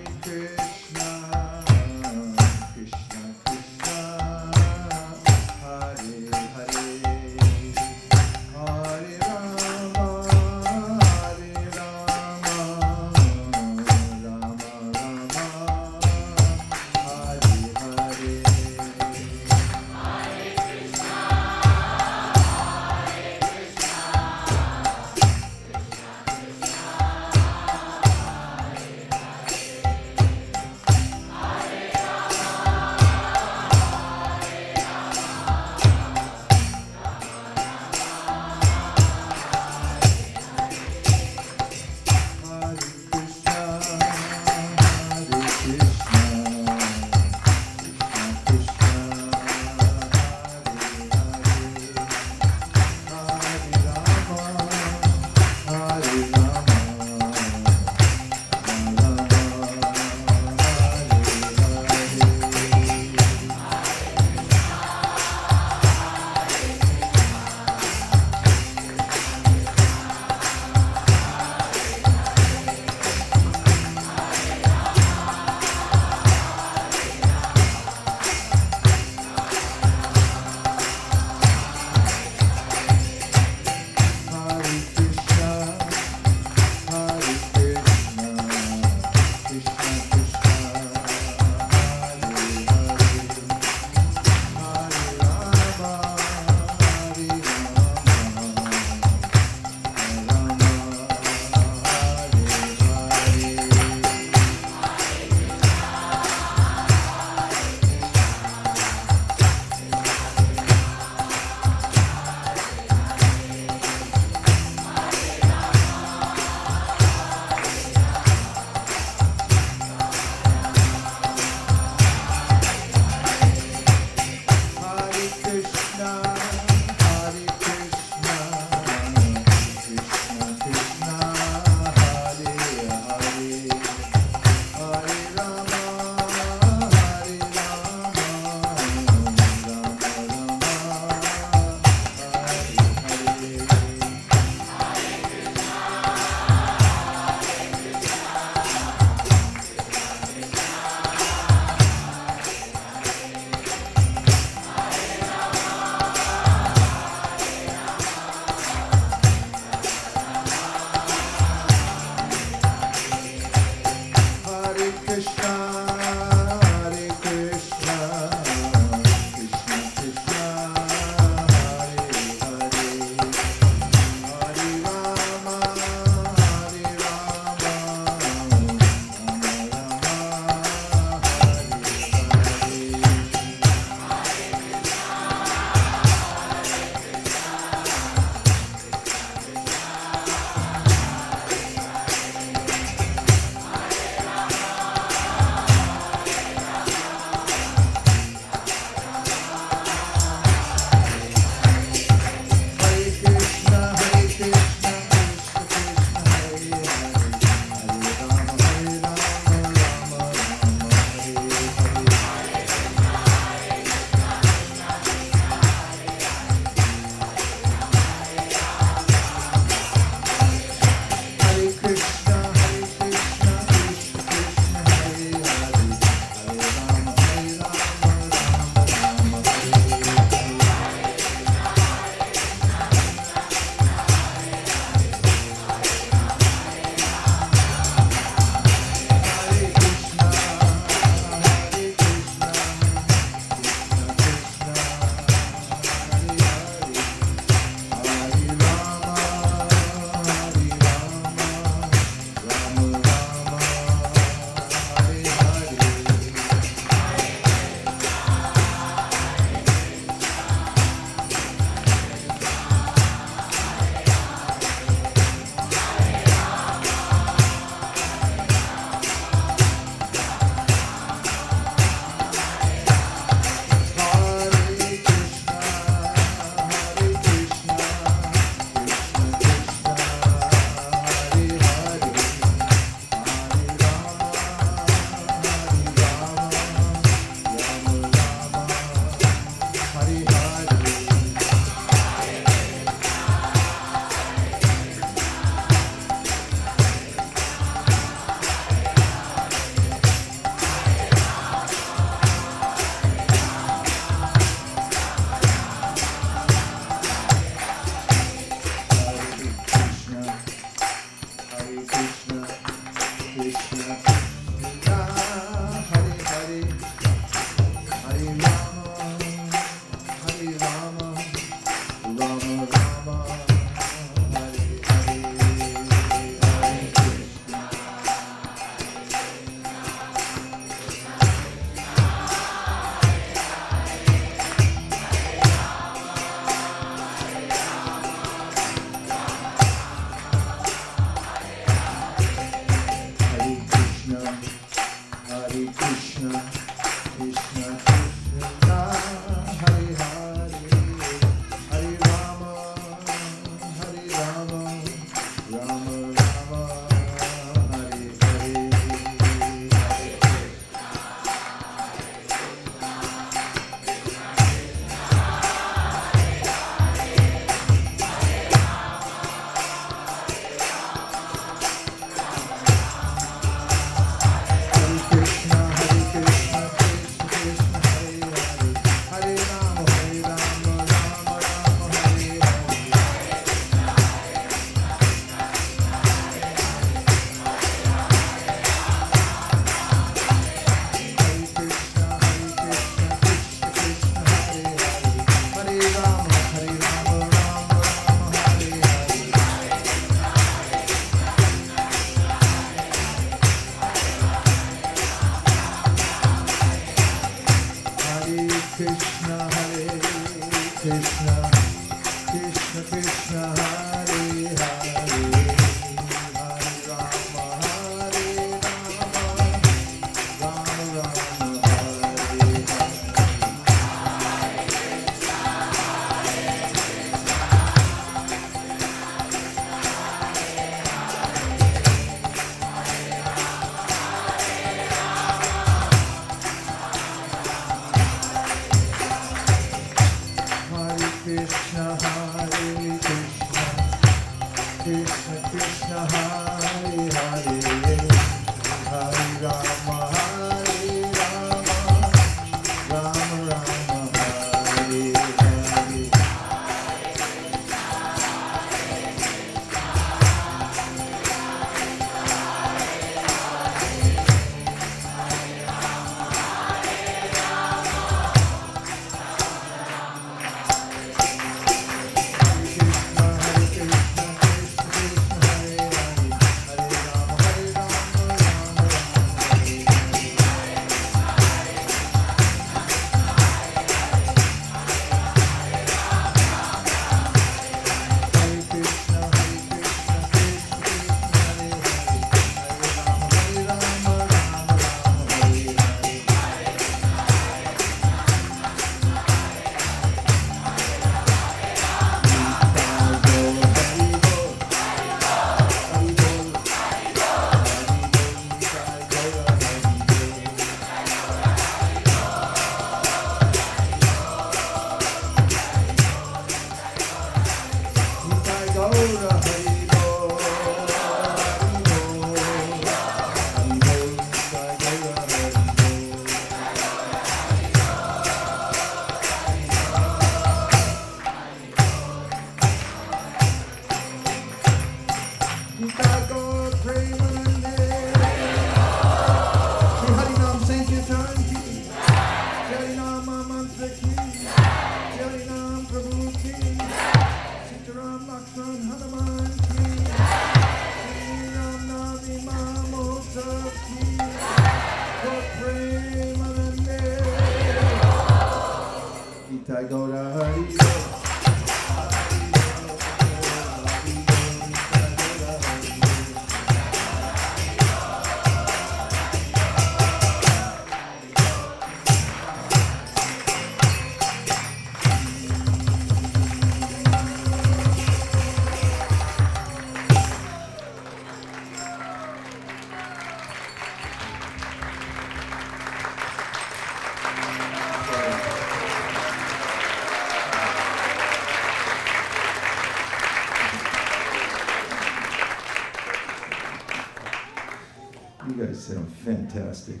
You guys sound fantastic.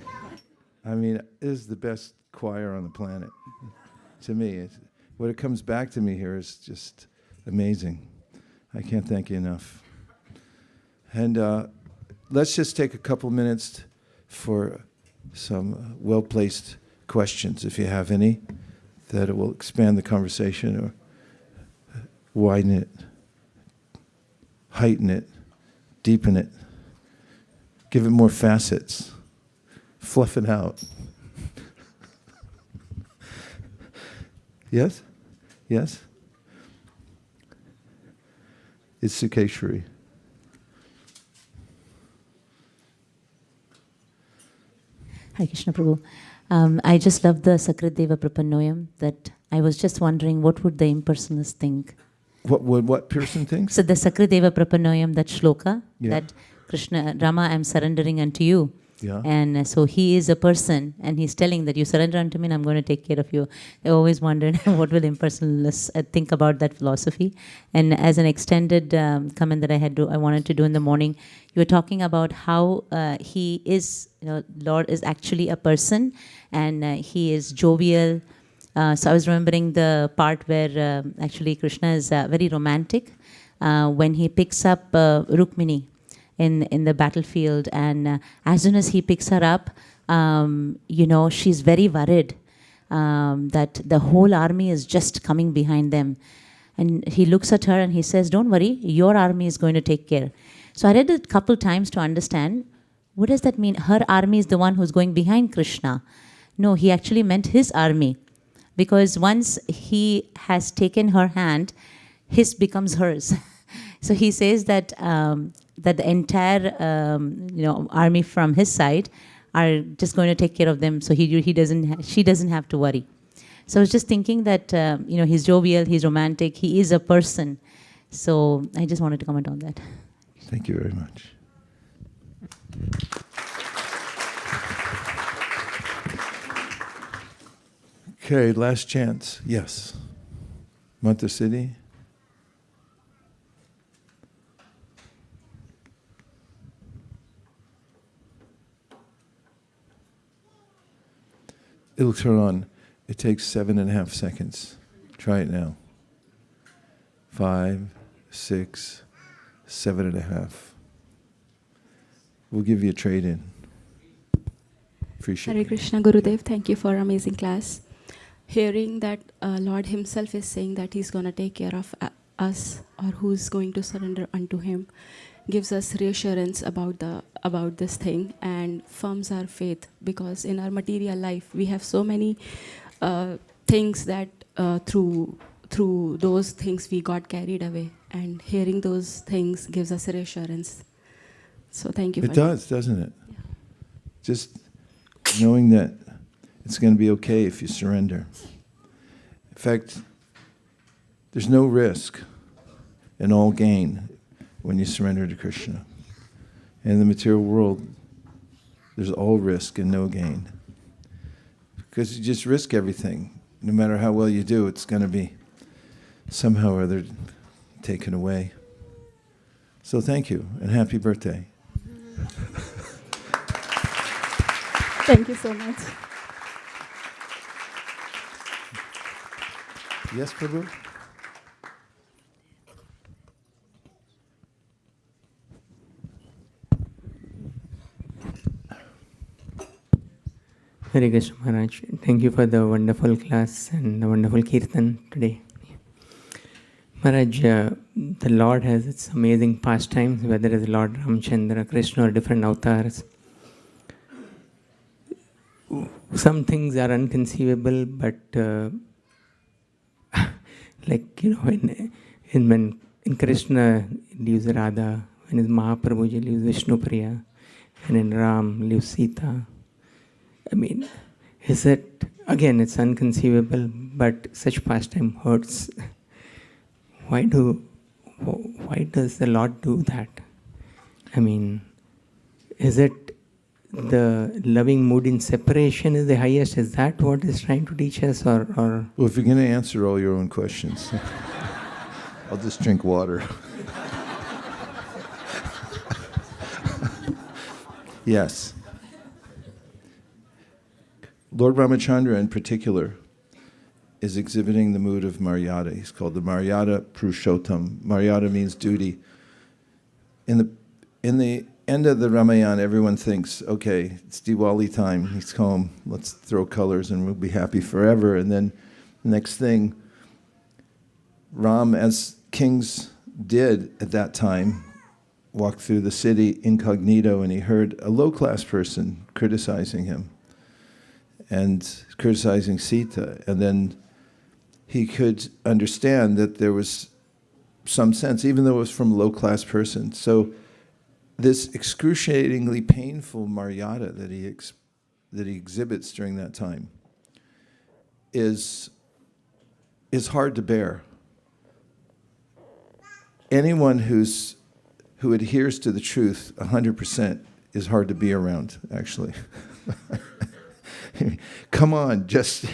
I mean, it is the best choir on the planet. To me, what it comes back to me here is just amazing. I can't thank you enough. And let's just take a couple minutes for some well-placed questions, if you have any, that will expand the conversation or widen it, heighten it, deepen it, give it more facets, fluff it out. Yes? Yes? It's Sukeshwari. Hare Krishna Prabhu. I just love the Sakradeva Prapannoyam, that I was just wondering what would the impersonalists think. What would what person thinks? So the Sakradeva Prapannoyam, that shloka, Yeah. that Krishna, Rama, I'm surrendering unto you. Yeah. And so he is a person, and he's telling that you surrender unto me and I'm going to take care of you. I always wondered what will impersonalists think about that philosophy. And as an extended comment that I wanted to do in the morning, you were talking about how he is, Lord is actually a person, and he is jovial. So I was remembering the part where actually Krishna is very romantic when he picks up Rukmini in the battlefield, and as soon as he picks her up, she's very worried that the whole army is just coming behind them. And he looks at her and he says, don't worry, your army is going to take care. So I read it a couple times to understand, what does that mean? Her army is the one who's going behind Krishna. No, he actually meant his army. Because once he has taken her hand, his becomes hers. So he says that that the entire army from his side are just going to take care of them. So she doesn't have to worry. So I was just thinking that he's jovial, he's romantic, he is a person. So I just wanted to comment on that. Thank you very much. Okay, last chance. Yes. Manta City. It'll turn on. It takes 7.5 seconds. Try it now. 5, 6, 7.5. We'll give you a trade-in. Appreciate Hare it. Krishna, Gurudev, thank you for amazing class. Hearing that Lord himself is saying that he's going to take care of us, or who's going to surrender unto him, gives us reassurance about this thing and firms our faith, because in our material life we have so many things that through those things we got carried away, and hearing those things gives us reassurance. So thank you for It does, doesn't it? Yeah. Just knowing that it's going to be okay if you surrender. In fact, there's no risk and all gain when you surrender to Krishna. In the material world, there's all risk and no gain. Because you just risk everything. No matter how well you do, it's going to be somehow or other taken away. So thank you, and happy birthday. Thank you so much. Yes, Prabhu? Hare Krishna Maharaj, thank you for the wonderful class and the wonderful kirtan today. Maharaj, the Lord has its amazing pastimes, whether it's Lord Ramchandra, Krishna, or different avatars. Some things are unconceivable, but when Krishna leaves Radha, when his Mahaprabhu leaves Vishnu Priya, and in Ram leaves Sita. I mean, is it, again, it's unconceivable, but such pastime hurts. Why does the Lord do that? I mean, is it the loving mood in separation is the highest? Is that what is trying to teach us? Or Well, if you're going to answer all your own questions, I'll just drink water. Yes. Lord Ramachandra in particular is exhibiting the mood of Maryada. He's called the Maryada Purushottam. Maryada means duty. In the end of the Ramayana, everyone thinks, okay, it's Diwali time, he's home, let's throw colors and we'll be happy forever. And then the next thing, Ram, as kings did at that time, walked through the city incognito, and he heard a low-class person criticizing him and criticizing Sita. And then he could understand that there was some sense, even though it was from a low-class person. So this excruciatingly painful Maryada that he that he exhibits during that time is hard to bear. Anyone who adheres to the truth 100% is hard to be around, actually. Come on, just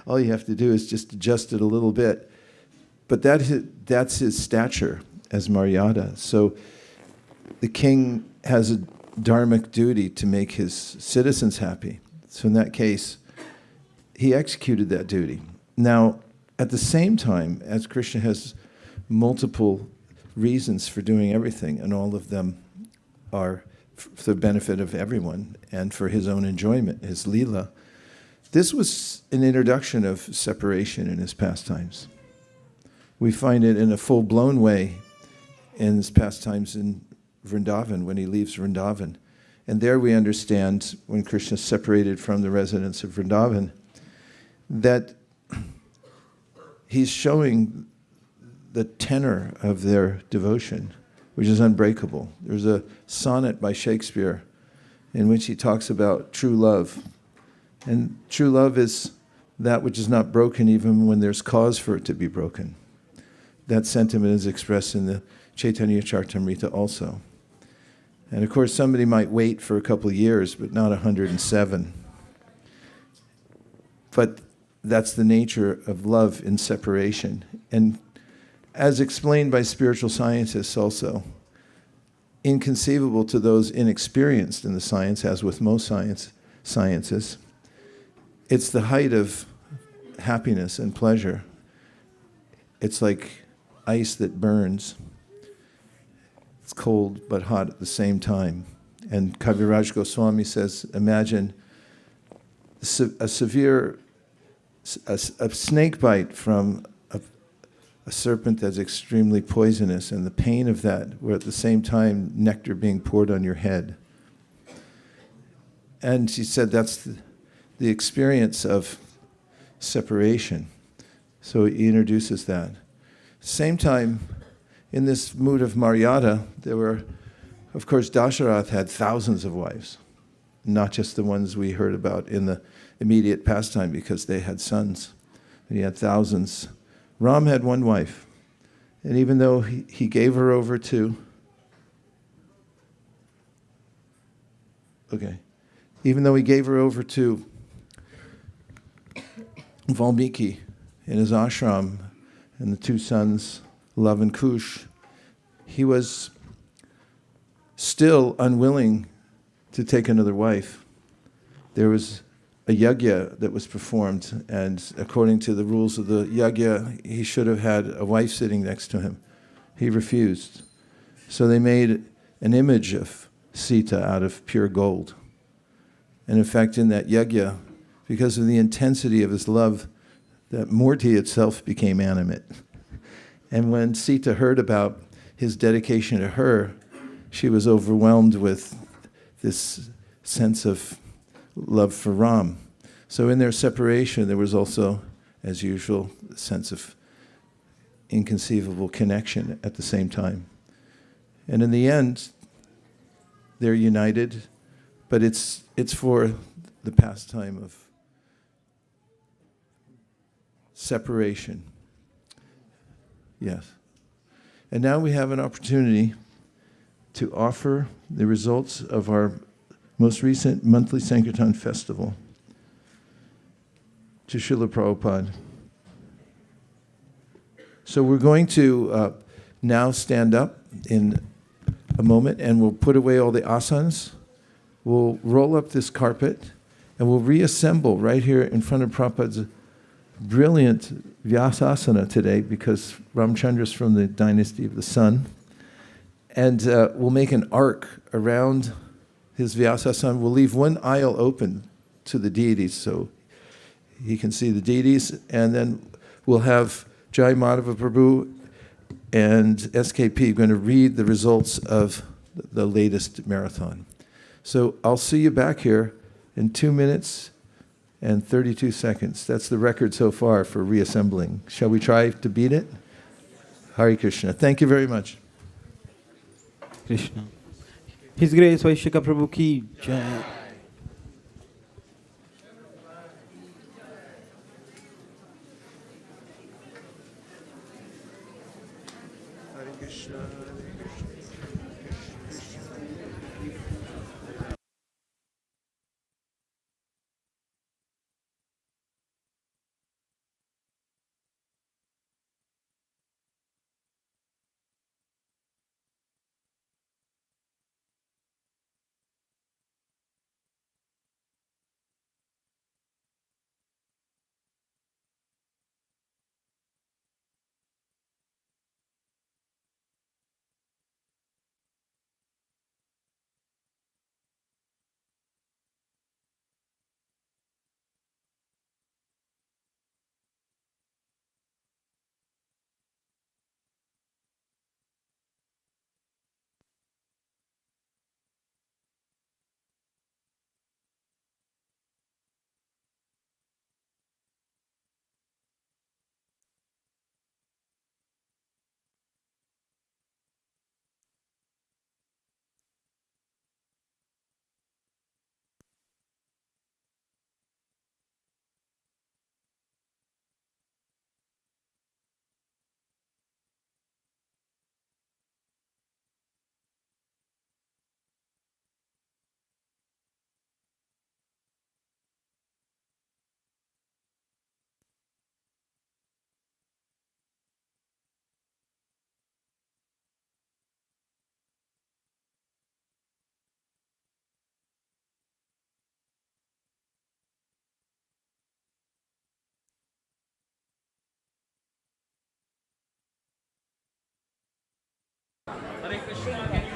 all you have to do is just adjust it a little bit. But that's his stature as Maryada. So the king has a dharmic duty to make his citizens happy. So in that case, he executed that duty. Now, at the same time, as Krishna has multiple reasons for doing everything, and all of them are for the benefit of everyone and for his own enjoyment, his lila, this was an introduction of separation in his pastimes. We find it in a full-blown way in his pastimes in Vrindavan, when he leaves Vrindavan. And there we understand, when Krishna separated from the residents of Vrindavan, that he's showing the tenor of their devotion, which is unbreakable. There's a sonnet by Shakespeare in which he talks about true love. And true love is that which is not broken even when there's cause for it to be broken. That sentiment is expressed in the Chaitanya Charitamrita also. And of course, somebody might wait for a couple of years, but not 107. But that's the nature of love in separation. And as explained by spiritual scientists also, inconceivable to those inexperienced in the science, as with most sciences, it's the height of happiness and pleasure. It's like ice that burns. It's cold but hot at the same time. And Kaviraj Goswami says, imagine a snake bite from a serpent that's extremely poisonous, and the pain of that, where at the same time nectar being poured on your head. And she said that's the experience of separation. So he introduces that. Same time, in this mood of Maryada, there were, of course, Dasarath had thousands of wives, not just the ones we heard about in the immediate pastime, because they had sons. And he had thousands. Ram had one wife, and even though he gave her over to, even though he gave her over to Valmiki in his ashram, and the two sons, Love and Kush, he was still unwilling to take another wife. There was a yajna that was performed, and according to the rules of the yajna, he should have had a wife sitting next to him. He refused. So they made an image of Sita out of pure gold. And in fact, in that yajna, because of the intensity of his love, that Murti itself became animate. And when Sita heard about his dedication to her, she was overwhelmed with this sense of love for Ram. So in their separation, there was also, as usual, a sense of inconceivable connection at the same time. And in the end, they're united, but it's for the pastime of separation. Yes. And now we have an opportunity to offer the results of our most recent monthly Sankirtan festival to Srila Prabhupada. So we're going to now stand up in a moment, and we'll put away all the asanas. We'll roll up this carpet, and we'll reassemble right here in front of Prabhupada's brilliant Vyasasana today, because Ramchandra's from the dynasty of the sun. And we'll make an arc around his Vyasasana. We'll leave one aisle open to the deities so he can see the deities. And then we'll have Jai Madhava Prabhu and SKP going to read the results of the latest marathon. So I'll see you back here in 2 minutes and 32 seconds. That's the record so far for reassembling. Shall we try to beat it? Hare Krishna. Thank you very much. Krishna. His Grace Vaisesika Prabhu ki jai.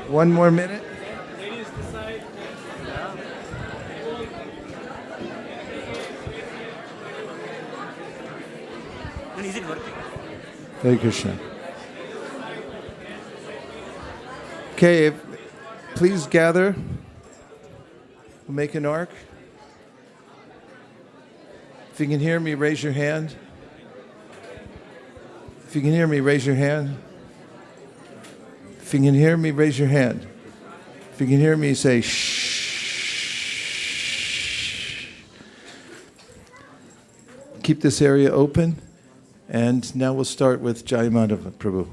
One more minute. Hare Krishna. Okay, please gather. We'll make an arc. If you can hear me, raise your hand. If you can hear me, raise your hand. If you can hear me, raise your hand. If you can hear me, say shh. Keep this area open. And now we'll start with Jai Madhava Prabhu.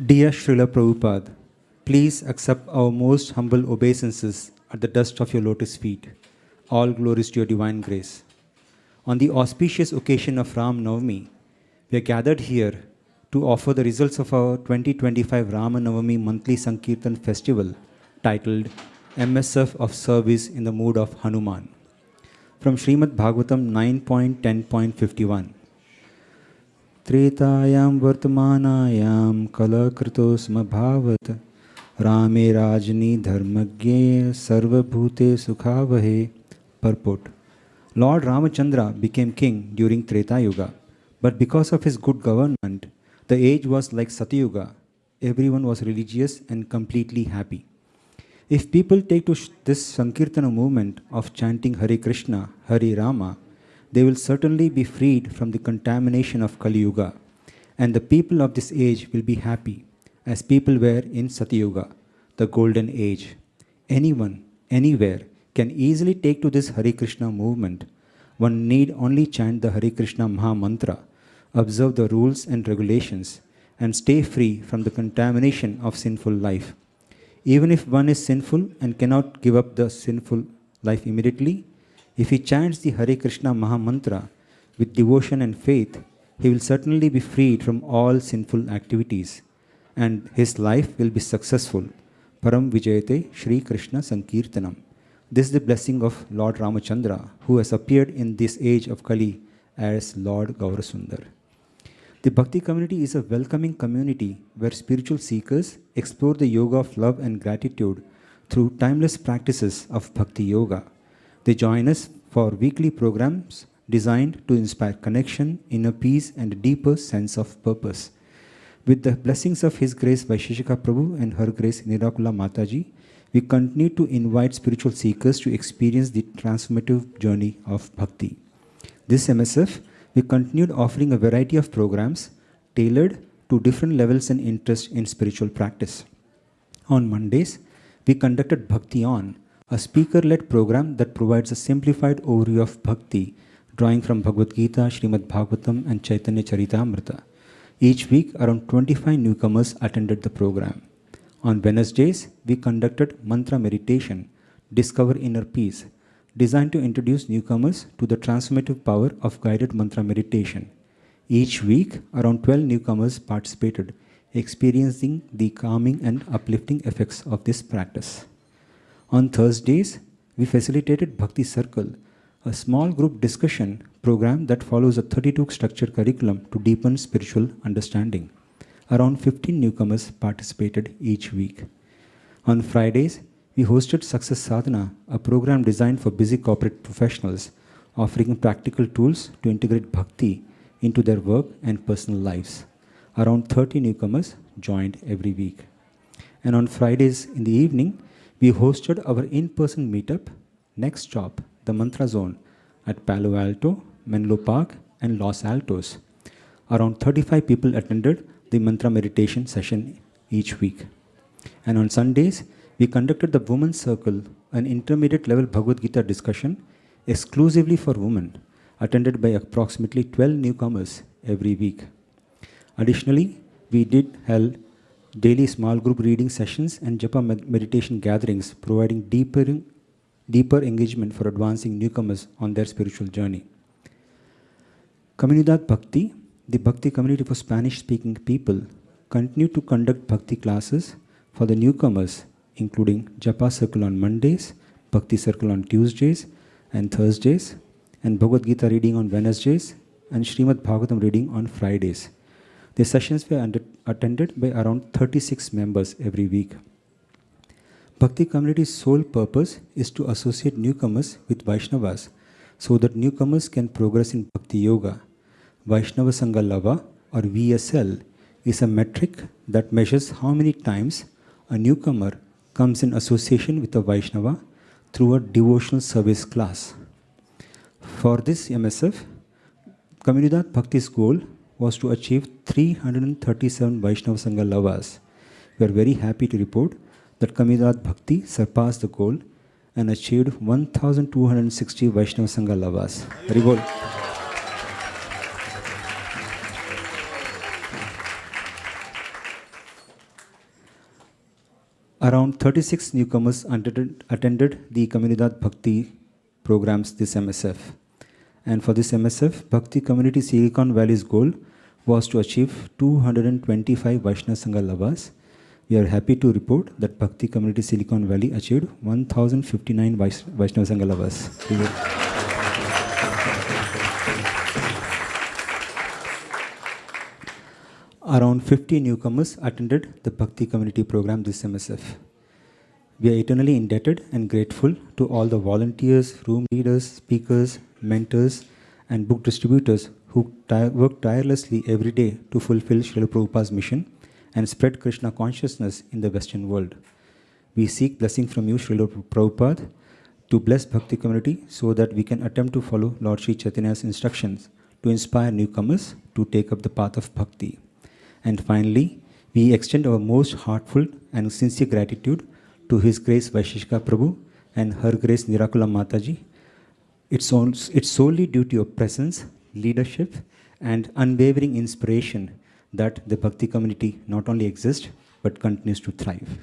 Dear Srila Prabhupada, please accept our most humble obeisances at the dust of your lotus feet. All glories to your divine grace. On the auspicious occasion of Ram Navami, we are gathered here to offer the results of our 2025 Rama Navami monthly Sankirtan festival titled MSF of Service in the Mood of Hanuman. From Srimad Bhagavatam 9.10.51. Tretayam vartamanayam kalakritosma bhavat Rame rajni dharmagye sarvabhute sukhavahhe. Purport. Lord Ramachandra became king during Treta Yuga, but because of his good government, the age was like Satyuga. Everyone was religious and completely happy. If people take to this Sankirtana movement of chanting Hare Krishna, Hare Rama, they will certainly be freed from the contamination of Kali Yuga, and the people of this age will be happy, as people were in Satyuga, the golden age. Anyone, anywhere, can easily take to this Hare Krishna movement. One need only chant the Hare Krishna Maha Mantra, observe the rules and regulations, and stay free from the contamination of sinful life. Even if one is sinful and cannot give up the sinful life immediately, if he chants the Hare Krishna Maha Mantra with devotion and faith, he will certainly be freed from all sinful activities, and his life will be successful. Param Vijayate Shri Krishna Sankirtanam. This is the blessing of Lord Ramachandra, who has appeared in this age of Kali as Lord Gaurasundar. The Bhakti community is a welcoming community where spiritual seekers explore the yoga of love and gratitude through timeless practices of Bhakti Yoga. They join us for weekly programs designed to inspire connection, inner peace, and a deeper sense of purpose. With the blessings of His Grace Vaisesika Prabhu and Her Grace Nirakula Mataji, we continue to invite spiritual seekers to experience the transformative journey of Bhakti. This MSF, we continued offering a variety of programs tailored to different levels and interests in spiritual practice. On Mondays, we conducted Bhakti On, a speaker-led program that provides a simplified overview of Bhakti, drawing from Bhagavad Gita, Srimad Bhagavatam and Chaitanya Charitamrita. Each week, around 25 newcomers attended the program. On Wednesdays, we conducted Mantra Meditation, Discover Inner Peace, designed to introduce newcomers to the transformative power of guided mantra meditation. Each week, around 12 newcomers participated, experiencing the calming and uplifting effects of this practice. On Thursdays, we facilitated Bhakti Circle, a small group discussion program that follows a 32 structured curriculum to deepen spiritual understanding. Around 15 newcomers participated each week. On Fridays, we hosted Success Sadhana, a program designed for busy corporate professionals, offering practical tools to integrate bhakti into their work and personal lives. Around 30 newcomers joined every week. And on Fridays in the evening, we hosted our in-person meetup, Next Stop, the Mantra Zone, at Palo Alto, Menlo Park, and Los Altos. Around 35 people attended the mantra meditation session each week. And on Sundays, we conducted the Women's Circle, an intermediate level Bhagavad Gita discussion exclusively for women, attended by approximately 12 newcomers every week. Additionally, we did held daily small group reading sessions and japa meditation gatherings, providing deeper engagement for advancing newcomers on their spiritual journey. Comunidad Bhakti, the Bhakti community for Spanish-speaking people, continued to conduct Bhakti classes for the newcomers, including Japa Circle on Mondays, Bhakti Circle on Tuesdays and Thursdays, and Bhagavad Gita reading on Wednesdays, and Srimad Bhagavatam reading on Fridays. The sessions were attended by around 36 members every week. Bhakti community's sole purpose is to associate newcomers with Vaishnavas so that newcomers can progress in Bhakti Yoga. Vaishnava Sangha Lava, or VSL, is a metric that measures how many times a newcomer comes in association with a Vaishnava through a devotional service class. For this MSF, Comunidad Bhakti's goal was to achieve 337 Vaishnava Sangha Lavas. We are very happy to report that Comunidad Bhakti surpassed the goal and achieved 1,260 Vaishnava Sangha Lavas. Haribol. Around 36 newcomers attended the Comunidad Bhakti programs this MSF. And for this MSF, Bhakti Community Silicon Valley's goal was to achieve 225 Vaishnava Sangha Lavas. We are happy to report that Bhakti Community Silicon Valley achieved 1,059 Vaishnava Sangha Lavas. Around 50 newcomers attended the Bhakti Community program this MSF. We are eternally indebted and grateful to all the volunteers, room leaders, speakers, mentors, and book distributors who work tirelessly every day to fulfill Srila Prabhupada's mission and spread Krishna consciousness in the Western world. We seek blessing from you, Srila Prabhupada, to bless Bhakti community so that we can attempt to follow Lord Sri Chaitanya's instructions to inspire newcomers to take up the path of Bhakti. And finally, we extend our most heartfelt and sincere gratitude to His Grace Vaisesika Prabhu and Her Grace Nirakula Mataji. It's solely due to your presence, leadership, and unwavering inspiration that the Bhakti community not only exists, but continues to thrive.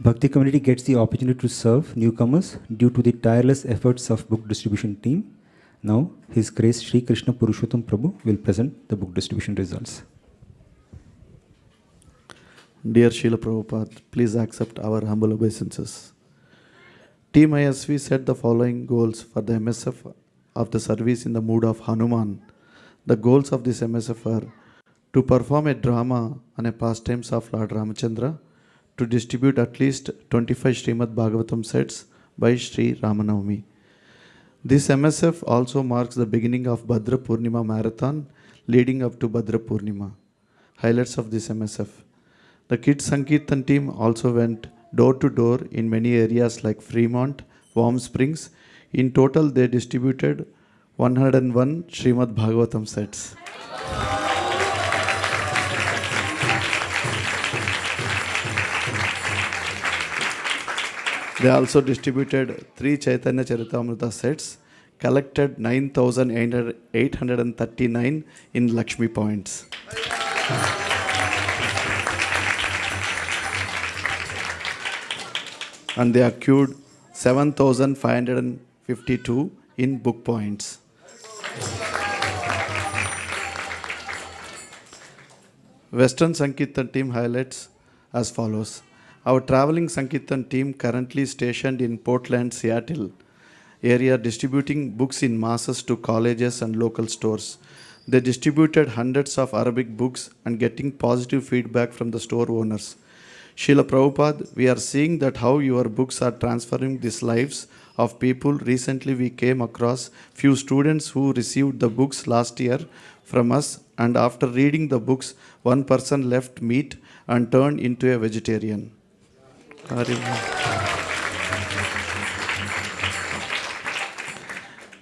Bhakti community gets the opportunity to serve newcomers due to the tireless efforts of book distribution team. Now, His Grace Sri Krishna Purushottam Prabhu will present the book distribution results. Dear Srila Prabhupada, please accept our humble obeisances. Team ISV set the following goals for the MSF of the service in the mood of Hanuman. The goals of this MSF are to perform a drama on a pastimes of Lord Ramachandra, to distribute at least 25 Srimad Bhagavatam sets by Sri Rama Navami. This MSF also marks the beginning of Bhadra Purnima marathon leading up to Bhadra Purnima. Highlights of this MSF. The Kids Sankirtan team also went door to door in many areas like Fremont, Warm Springs, In total, they distributed 101 Srimad Bhagavatam sets. They also distributed 3 Chaitanya Charitamrita sets, collected 9,839 in Lakshmi points. And they accrued 7,552 in book points. Western Sankirtan team highlights as follows. Our traveling Sankirtan team currently stationed in Portland, Seattle area, distributing books in masses to colleges and local stores. They distributed hundreds of Arabic books and getting positive feedback from the store owners. Srila Prabhupada, we are seeing that how your books are transforming these lives of people. Recently, we came across few students who received the books last year from us, and after reading the books, one person left meat and turned into a vegetarian.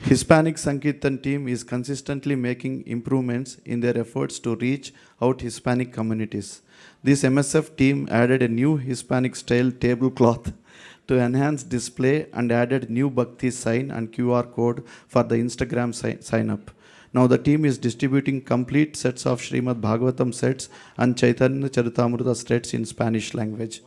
Hispanic Sankirtan team is consistently making improvements in their efforts to reach out Hispanic communities. This MSF team added a new Hispanic style tablecloth to enhance display and added new Bhakti sign and QR code for the Instagram sign up. Now the team is distributing complete sets of Srimad Bhagavatam sets and Chaitanya Charitamrita sets in Spanish language.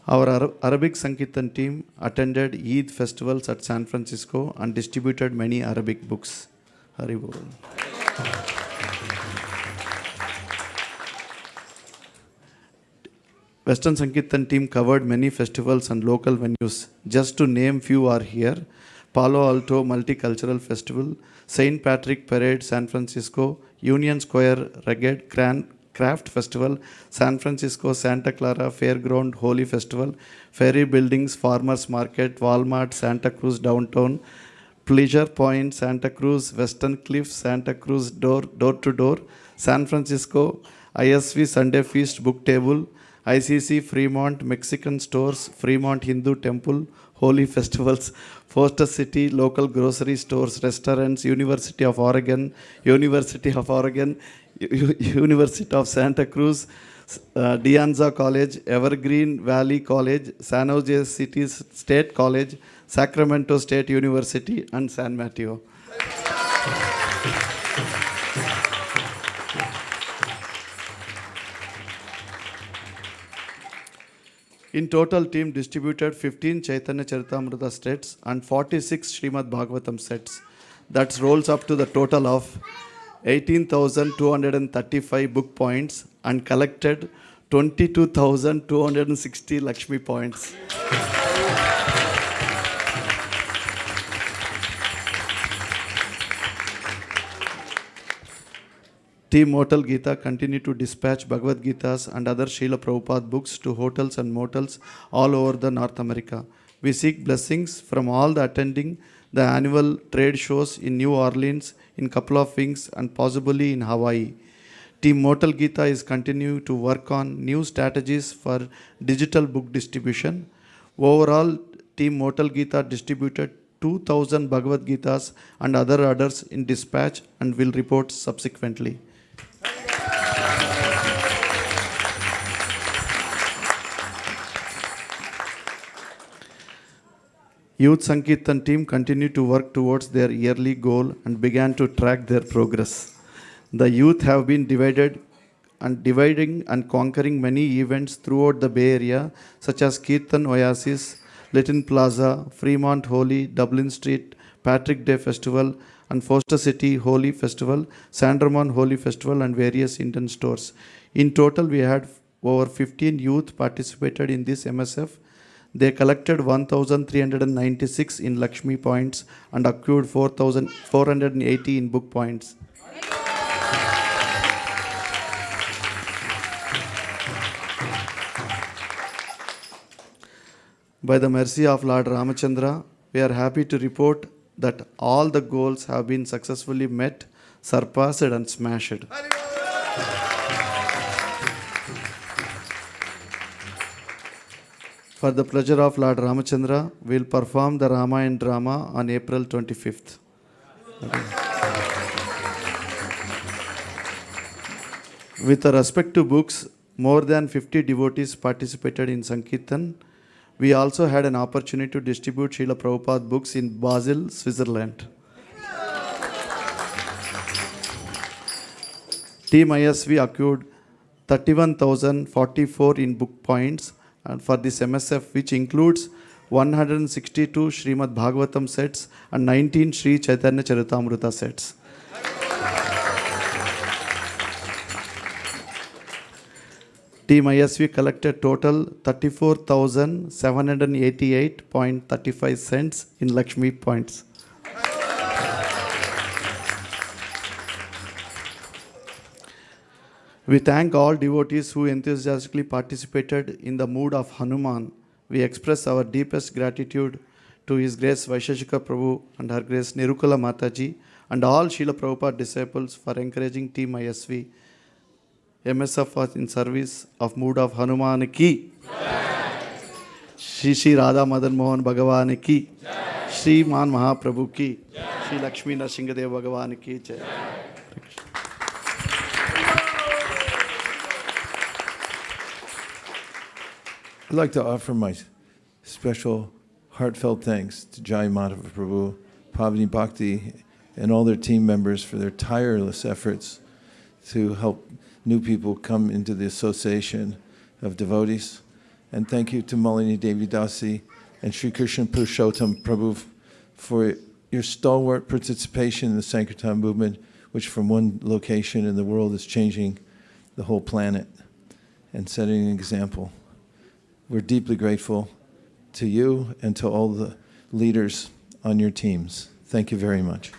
Our Arabic Sankirtan team attended Eid festivals at San Francisco and distributed many Arabic books. Hari Bol. Western Sankirtan team covered many festivals and local venues. Just to name few are here. Palo Alto Multicultural Festival, St. Patrick Parade, San Francisco, Union Square Rugged Craft Festival, San Francisco Santa Clara Fairground Holy Festival, Ferry Buildings Farmers Market, Walmart Santa Cruz Downtown, Pleasure Point Santa Cruz, Western Cliff Santa Cruz Door to Door, San Francisco ISV Sunday Feast Book Table, ICC Fremont Mexican Stores, Fremont Hindu Temple, Holy Festivals, Foster City Local Grocery Stores, Restaurants, University of Oregon, University of Santa Cruz, De Anza College, Evergreen Valley College, San Jose City State College, Sacramento State University, and San Mateo. In total, team distributed 15 Chaitanya Charitamrita sets and 46 Srimad Bhagavatam sets. That rolls up to the total of 18,235 book points and collected 22,260 Lakshmi points. Team Motel Gita continue to dispatch Bhagavad Gitas and other Srila Prabhupada books to hotels and motels all over the North America. We seek blessings from all the attending the annual trade shows in New Orleans, in couple of weeks, and possibly in Hawaii. Team Motel Gita is continuing to work on new strategies for digital book distribution. Overall, Team Motel Gita distributed 2,000 Bhagavad Gitas and other orders in dispatch and will report subsequently. Youth Sankirtan team continued to work towards their yearly goal and began to track their progress. The youth have been dividing and conquering many events throughout the Bay Area, such as Kirtan Oasis, Lytton Plaza, Fremont Holy, Dublin Street, Patrick Day Festival, and Foster City Holy Festival, San Ramon Holy Festival, and various Indian stores. In total, we had over 15 youth participated in this MSF. They collected 1,396 in Lakshmi points and accrued 4,480 in book points. By the mercy of Lord Ramachandra, we are happy to report that all the goals have been successfully met, surpassed, and smashed. for the pleasure of Lord Ramachandra, will perform the Ramayana drama on April 25th. With respect to books, more than 50 devotees participated in Sankirtan. We also had an opportunity to distribute Srila Prabhupada books in Basel, Switzerland. Team ISV accrued 31,044 in book points and for this MSF, which includes 162 Srimad Bhagavatam sets and 19 Sri Chaitanya Charitamrita sets. Team ISV collected total 34,788.35 cents in Lakshmi points. We thank all devotees who enthusiastically participated in the mood of Hanuman. We express our deepest gratitude to His Grace Vaisesika Prabhu and Her Grace Nirukala Mataji and all Srila Prabhupada disciples for encouraging Team ISV MSF was in service of mood of Hanuman ki. Shri Shri Radha Madan Mohan Bhagavan ki. Shri Man Mahaprabhu ki. Shri Lakshmi Nrsimhadev Bhagavan ki. Jai. I'd like to offer my special heartfelt thanks to Jai Madhava Prabhu, Pavani Bhakti, and all their team members for their tireless efforts to help new people come into the association of devotees. And thank you to Malini Devi Dasi and Sri Krishna Purushottam Prabhu for your stalwart participation in the Sankirtan movement, which from one location in the world is changing the whole planet and setting an example. We're deeply grateful to you and to all the leaders on your teams. Thank you very much.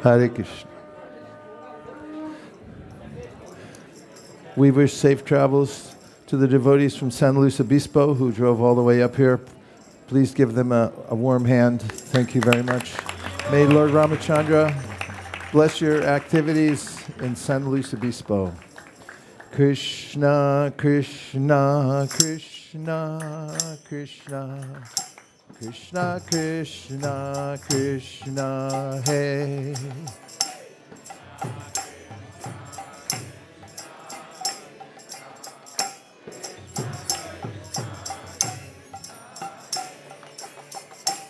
Hare Krishna. We wish safe travels to the devotees from San Luis Obispo who drove all the way up here. Please give them a warm hand. Thank you very much. May Lord Ramachandra bless your activities in San Luis Obispo. Krishna, Krishna, Krishna, Krishna. Krishna, Krishna, Krishna, hey.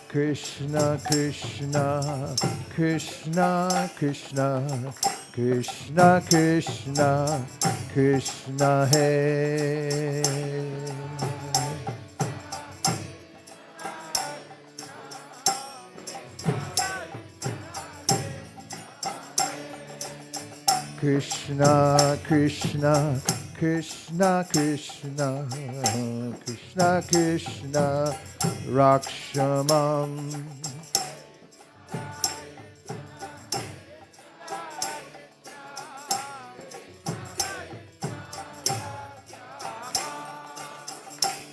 Krishna, Krishna, Krishna, Krishna, Krishna, Krishna, Krishna, hey. Krishna, Krishna, Krishna, Krishna, Krishna, Krishna, Rakshamam.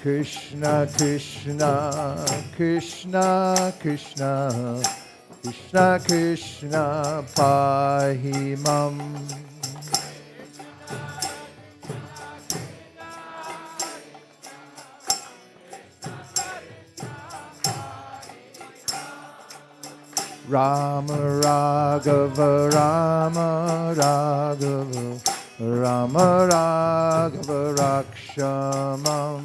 Krishna, Krishna, Krishna, Krishna, Krishna, Krishna, Pahimam. Rama Raghava Rama Raghava Rama Raghava Rakshamam.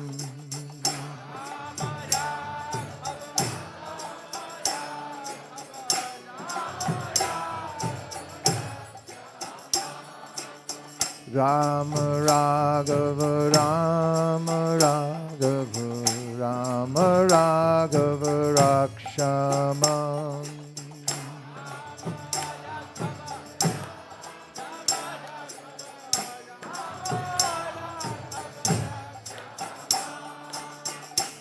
Rama Raghava Rama Raghava Rama Raghava Rakshamam.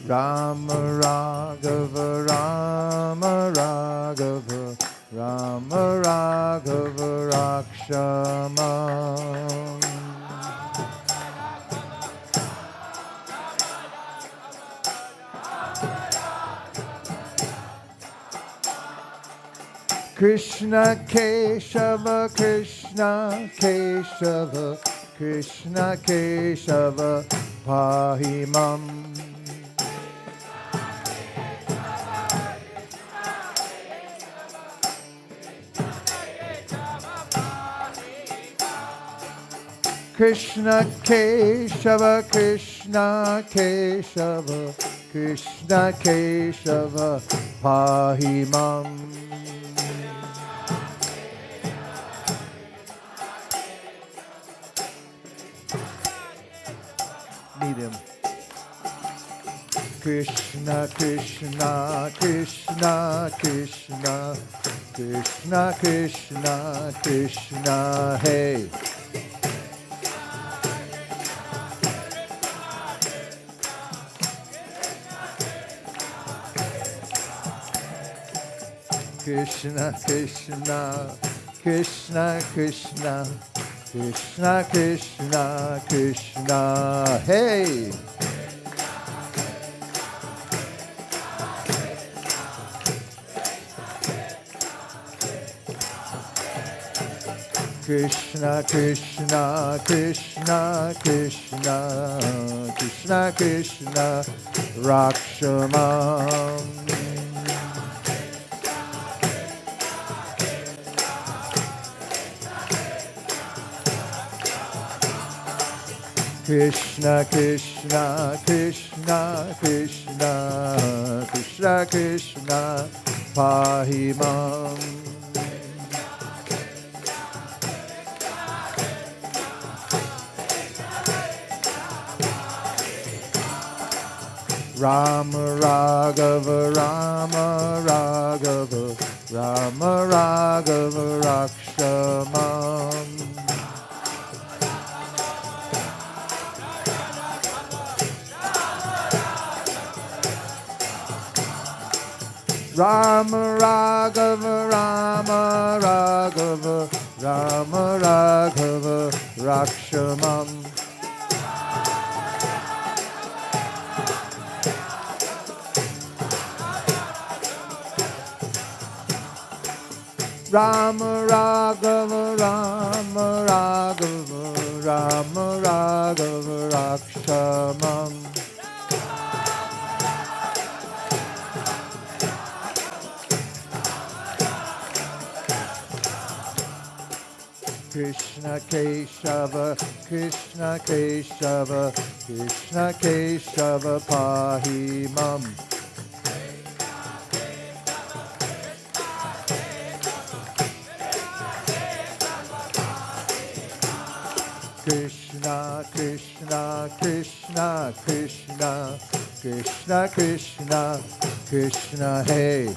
Rama Raghava Rama Raghava Rama Raghava Rakshamam. Krishna Keshava Krishna Keshava Krishna Keshava Pahimam. Krishna Keshava Krishna Keshava Krishna Keshava Pahimam. Meet him. Krishna Krishna Krishna Krishna Krishna Krishna Krishna Hey. Krishna Krishna Krishna Krishna Krishna Krishna Krishna Hey. Krishna Krishna Krishna Krishna Krishna Krishna Rakshamam. Krishna Krishna Krishna Krishna Krishna Krishna Pahimam. Rama Raghava Rama Raghava Rama Raghava Rakshamam. Rama Raghava Rama Raghava Rama Raghava Rakshamam. Rama Raghava Rama Raghava Rama Raghava Rakshamam. Krishna Keshava Krishna Keshava Krishna Keshava Pahimam. Krishna Krishna Krishna Krishna Krishna Krishna Krishna Hey.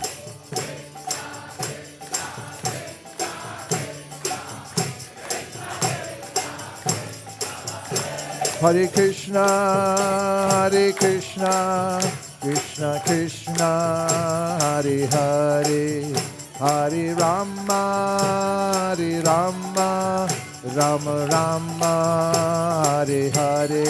Hare Krishna Hare Krishna Krishna Krishna Hare Hare Hare Rama Hare Rama Rama Rama Hare Hare.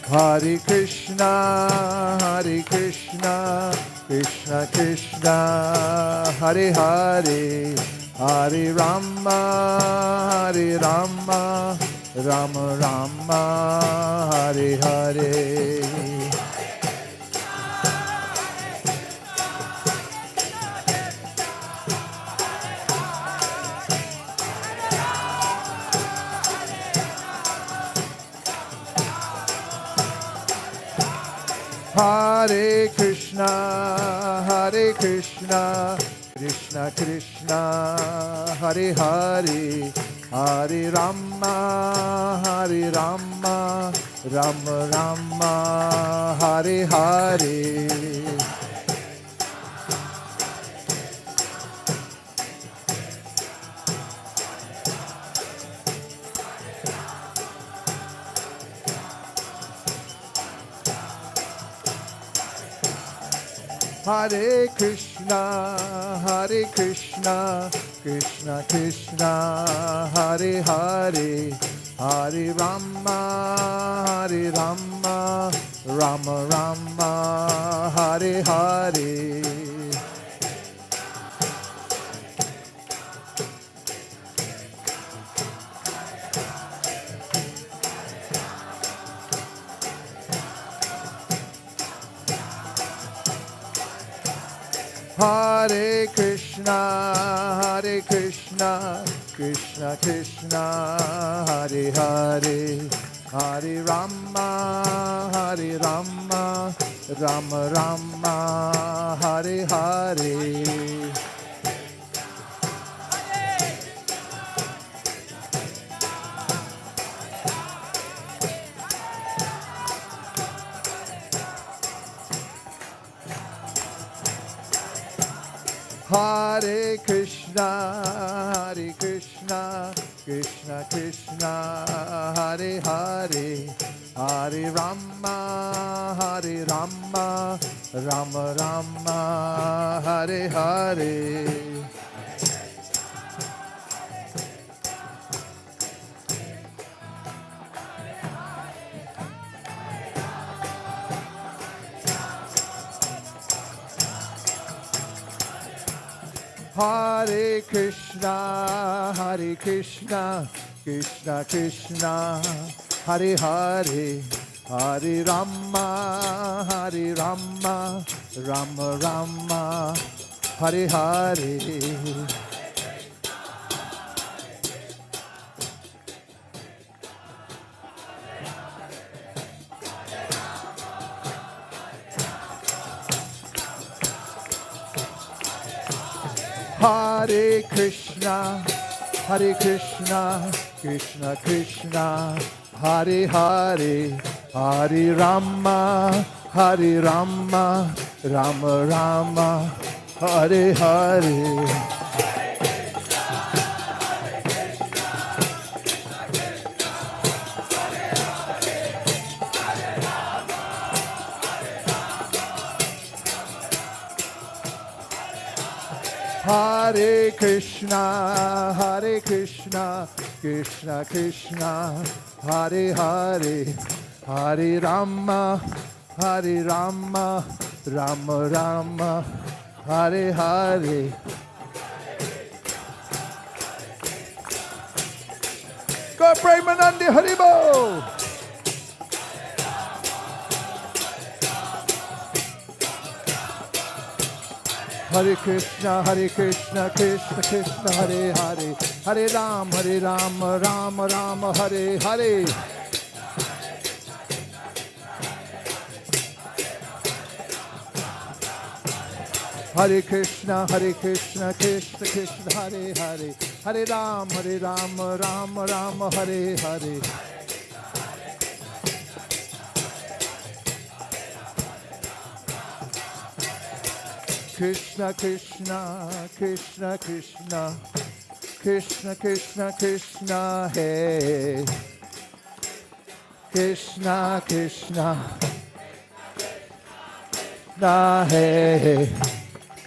Hare Krishna Hare Krishna Krishna Krishna, Hare Hare, Hare Rama, Hare Rama, Rama Rama, Hare Hare. Hare Krishna, Krishna Krishna, Hare Hare, Hare Rama, Rama Rama, Hare Hare. Hare Krishna, Krishna Krishna, Hare Hare, Hare Rama, Rama Rama, Hare Hare. Hare Krishna, Krishna Krishna, Hare Hare, Hare Rama, Rama Rama, Hare Hare. Hare Krishna, Krishna Krishna, Hare Hare, Hare Rama, Rama Rama, Hare Hare. Hare Krishna, Krishna Krishna, Hare Hare, Hare Rama, Rama Rama, Hare Hare. Hare Krishna, Krishna Krishna, Hare Hare, Hare Rama, Rama Rama, Hare Hare. Hare Krishna, Krishna Krishna, Hare Hare, Hare Rama, Rama Rama, Hare Hare. Go Premanandi Haribo. Hare Krishna, Krishna Krishna, Hare Hare, Hare Rama, Rama, Hare Hare. Hare Krishna, Krishna Krishna, Hare Hare, Hare Rama, Rama, Hare Hare. Krishna Krishna, Krishna Krishna, Krishna Krishna Krishna, Hey. Krishna Krishna, Na Hey.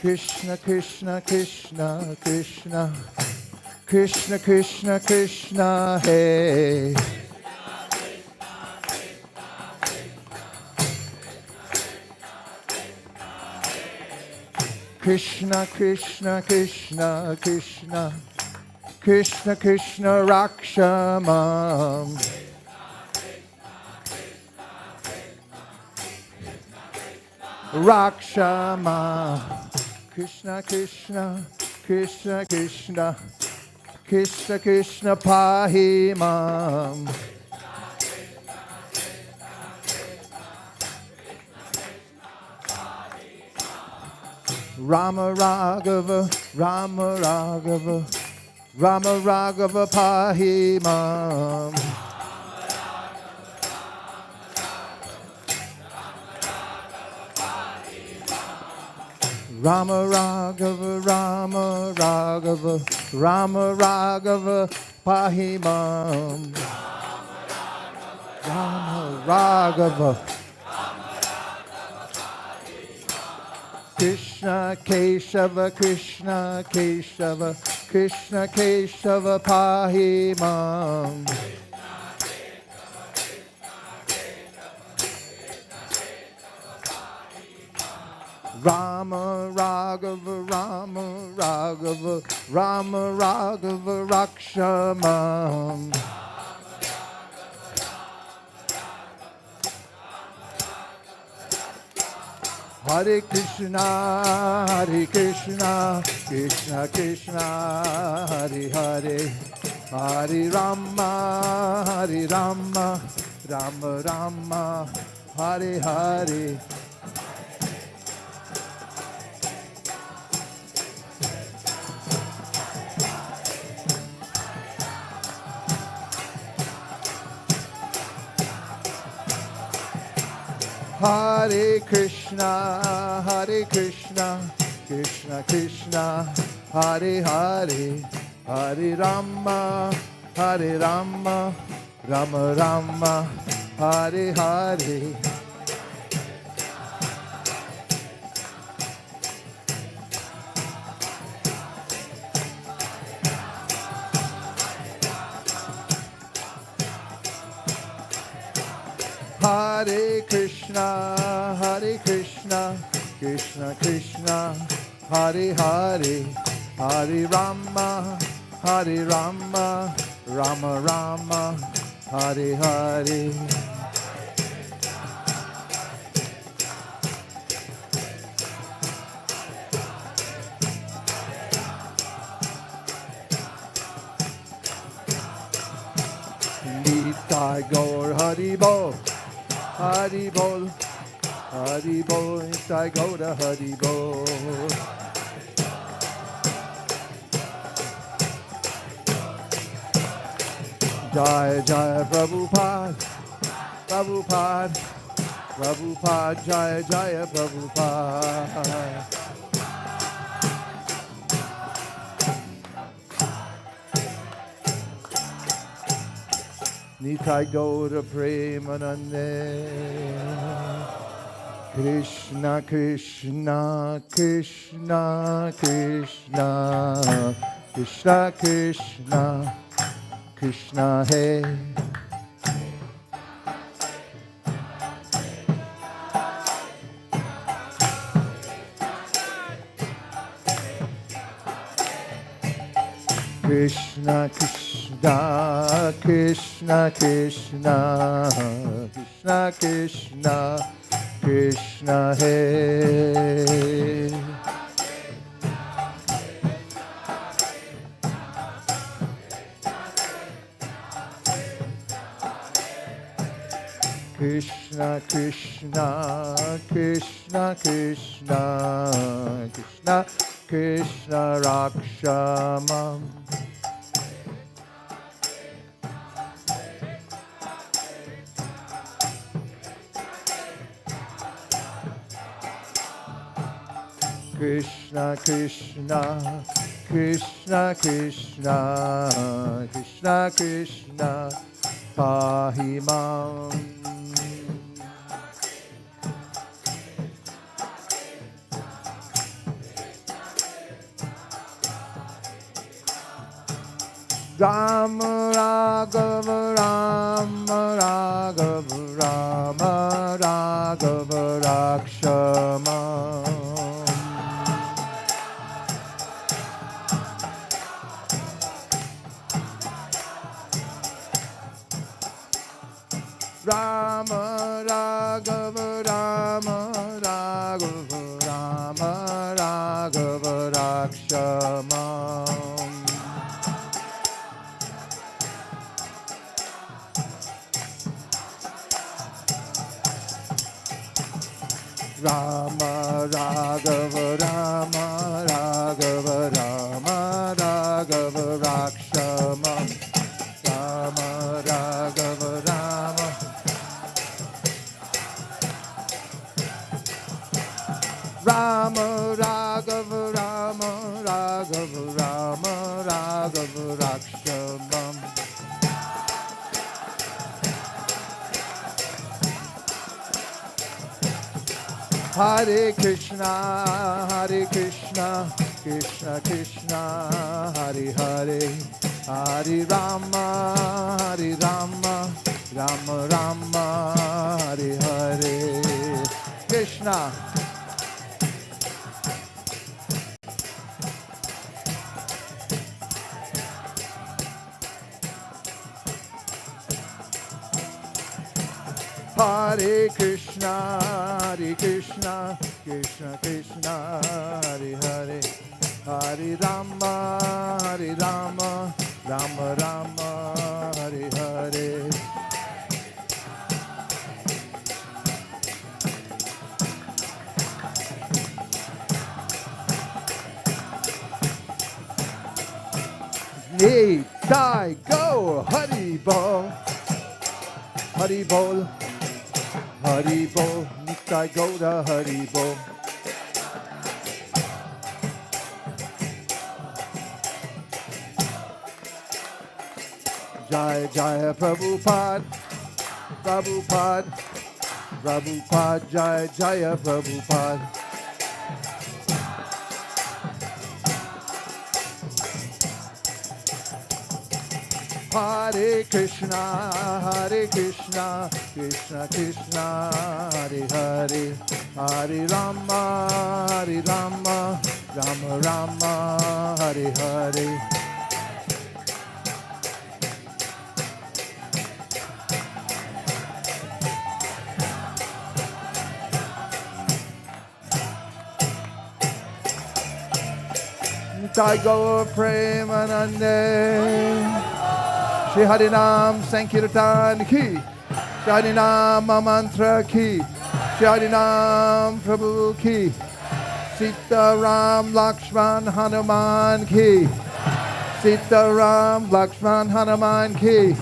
Krishna Krishna Krishna Krishna, Krishna Krishna Krishna, Hey. Krishna Krishna Krishna Krishna Krishna Krishna Rakshamam. Rakshama. Krishna Krishna Krishna Krishna Krishna Krishna Pahimam. Rama Raghava, Rama Raghava, Rama Raghava Pahimam. Rama Raghava, Rama Raghava, Rama Raghava Pahimam. Rama Raghava. Krishna Keshava, Krishna Keshava, Krishna Keshava Pahimam. Rama Raghava, Rama Raghava, Rama Raghava Rakshamam. Hare Krishna, Hare Krishna, Krishna Krishna, Hare Hare, Hare Rama, Hare Rama, Rama Rama, Hare Hare. Hare Krishna, Hare Krishna, Krishna Krishna, Hare Hare, Hare Rama, Hare Rama, Rama Rama, Hare Hare. Hare Krishna, Hare Krishna, Krishna Krishna, Hare Hare, Hare Rama, Hare Rama, Rama Rama, Hare Hare. Nitai Gaur Hari Bol, Hari Bol, Hari Bol, Nitai Gaur Hari Bol. Jai Jai Prabhupada, Prabhupada, Prabhupada, Jai Jai Prabhupada. Nitai Gaura Premanande. Krishna Krishna Krishna Krishna Krishna Krishna Krishna Hey. Krishna Krishna Krishna Krishna Krishna Krishna Krishna Hey. Krishna Krishna Krishna Krishna Krishna Krishna Rakshamam. Krishna Krishna Krishna Krishna Krishna Krishna Pahimam. Rama Raghava Rama Raghava Rama Raghava Rakshamam. Rama Raghava Rama Raghava Rama Raghava Rakshamam. Rama Raghava Rama Raghava Rama Raghava Rakshamam. Rama Raghava Rama Rama Raghava Rama Raghava Rama Raghava Rakshamam. Hare Krishna, Krishna Krishna, Hare Hare, Hare Rama, Rama Rama, Hare Hare. Krishna. Hare Krishna, Krishna Krishna, Hare Hare, Hare Rama, Rama Rama, Hare Hare. Knee, die, go, Hari Bol, Hari Bol, Hari Bol, Nitai Goda, Hari Bol. Jaya Jaya Prabhupada, Prabhupada, Prabhupada, Jaya Jaya Prabhupada. Hare Krishna, Krishna Krishna, Hare Hare, Hare Rama, Rama Rama, Hare Hare. Nitai Gaur Premanande, Shri Harinam Sankirtan ki, Shri Harinam Mantra ki, Shri Harinam Prabhu ki, Sita Ram Lakshman Hanuman ki, Sita Ram Lakshman Hanuman ki,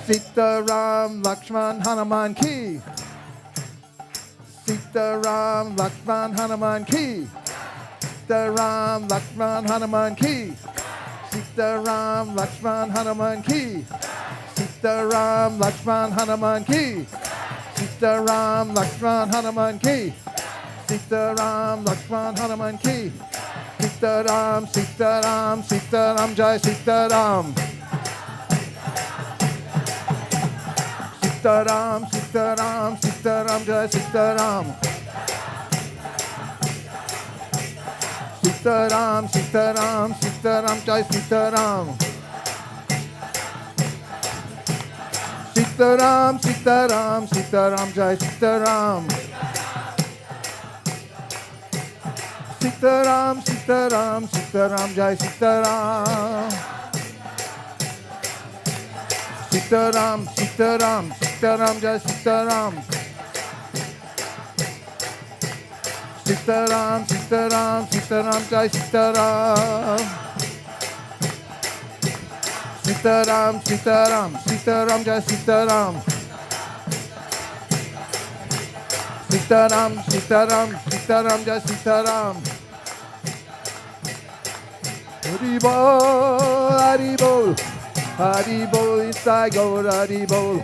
Sita Ram Lakshman Hanuman ki, Sita Ram Lakshman Hanuman ki, Sita Ram Lakshman Hanuman ki. Sita Ram Lakshman Hanuman ki, Sita Ram Lakshman Hanuman ki, Sita Ram Lakshman Hanuman ki, Sita Ram Lakshman Hanuman ki, Sita Ram Jai Sita Ram, Sita Ram Jai Sita Ram. Sitaram, Sitaram, Sitaram, Jai Sitaram. Sitaram, Sitaram, Sitaram, Jai Sitaram. Sitaram, Sitaram, Sitaram, Jai Sitaram. Sitaram, Sitaram, Sitaram, Jai Sitaram. Sitaram, Sitaram, Sitaram, Jai Sitaram. Sitaram, Sitaram, Sitaram, Jai Sitaram. Sitaram, Sitaram, Sitaram, Jai Sitaram. Hari Bol, Hari Bol, Hari Bol, Nitai Gaur, Hari Bol.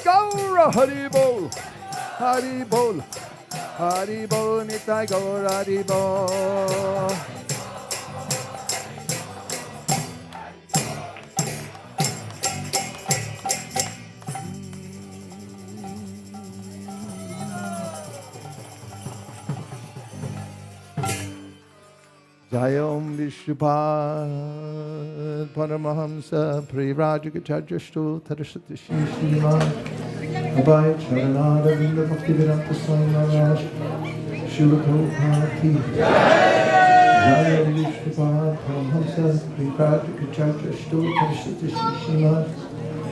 Gaura Hari Bol, Hari Bol, Hari Bol, Nitai Gaur, Hari Bol. Jaya Om Vishnupad Paramahamsa Prirajakacharyastu Tarasati Shriman Abhay Charanada Vinda Bhakti Vedanta Swami Maharaj Srila Prabhupada Ki Jaya Om Vishnupad Paramahamsa Prirajakacharyastu Tarasati Shriman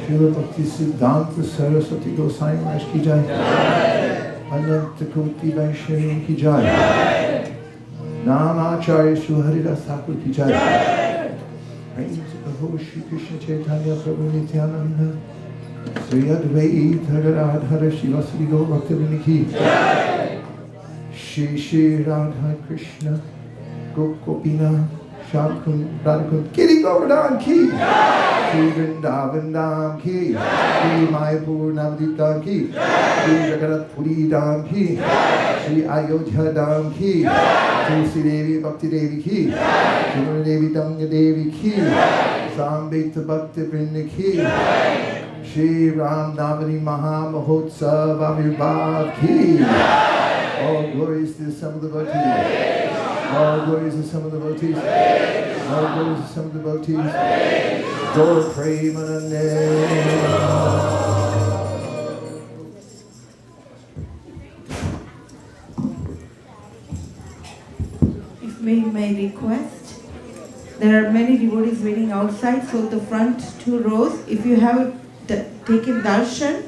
Srila Bhakti Siddhanta Saraswati Gosai Maharaj Ki Jai Ananta Koti Vaishnavi Ki Jai Namacharya Suharidas Thakur Ki Jai. Praise Prabhu Shri Krishna Chaitanya Prabhu Nityananda Sri Advaita Gadadhara Shivasri Gaur Bhaktivinoda Ki Shri Shri Radha Krishna Gopina Shakun Radhakun Giri Govardhan Ki Shri Vrindavan Dham Ki Shri Mayapur Navadip Dham Ki Shri Jagannath Puri Dham Ki Shri Ayodhya Dham Ki Tulsi Devi Bhakti Devi Ki Jumna Devi Danga Devi Ki Sambhita Bhakti Vrinda Ki Shri Ram Navami Maha Mahotsav Avirbhav Ki. All glories to some of the devotees. All glories to some of the devotees. All glories to some of the devotees. Gaur Premanande. May request. There are many devotees waiting outside, so the front 2 rows, if you have taken darshan,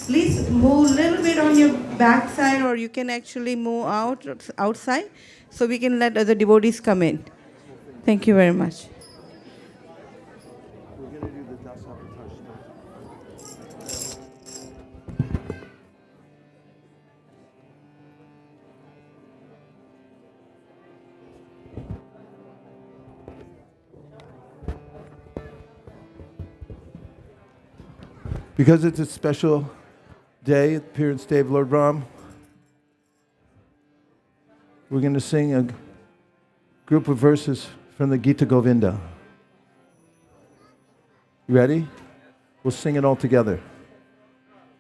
please move a little bit on your back side, or you can actually move outside, so we can let other devotees come in. Thank you very much. We're going to do the Dasa. Because it's a special day, appearance day of Lord Ram, we're going to sing a group of verses from the Gita Govinda. You ready? We'll sing it all together.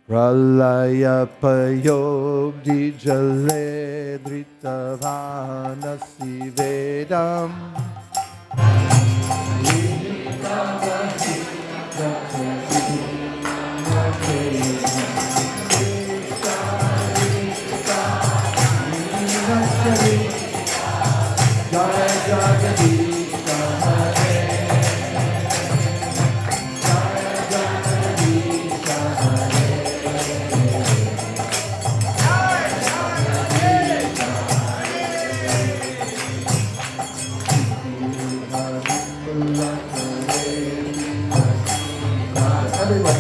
Pralaya payogdi jale dritavahanasi vedam Everyone.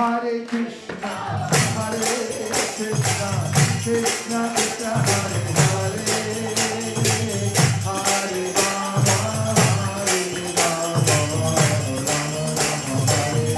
Hare Krishna, Krishna Krishna, Hare Hare, Hare Rama, Hare Rama, Rama Rama, Hare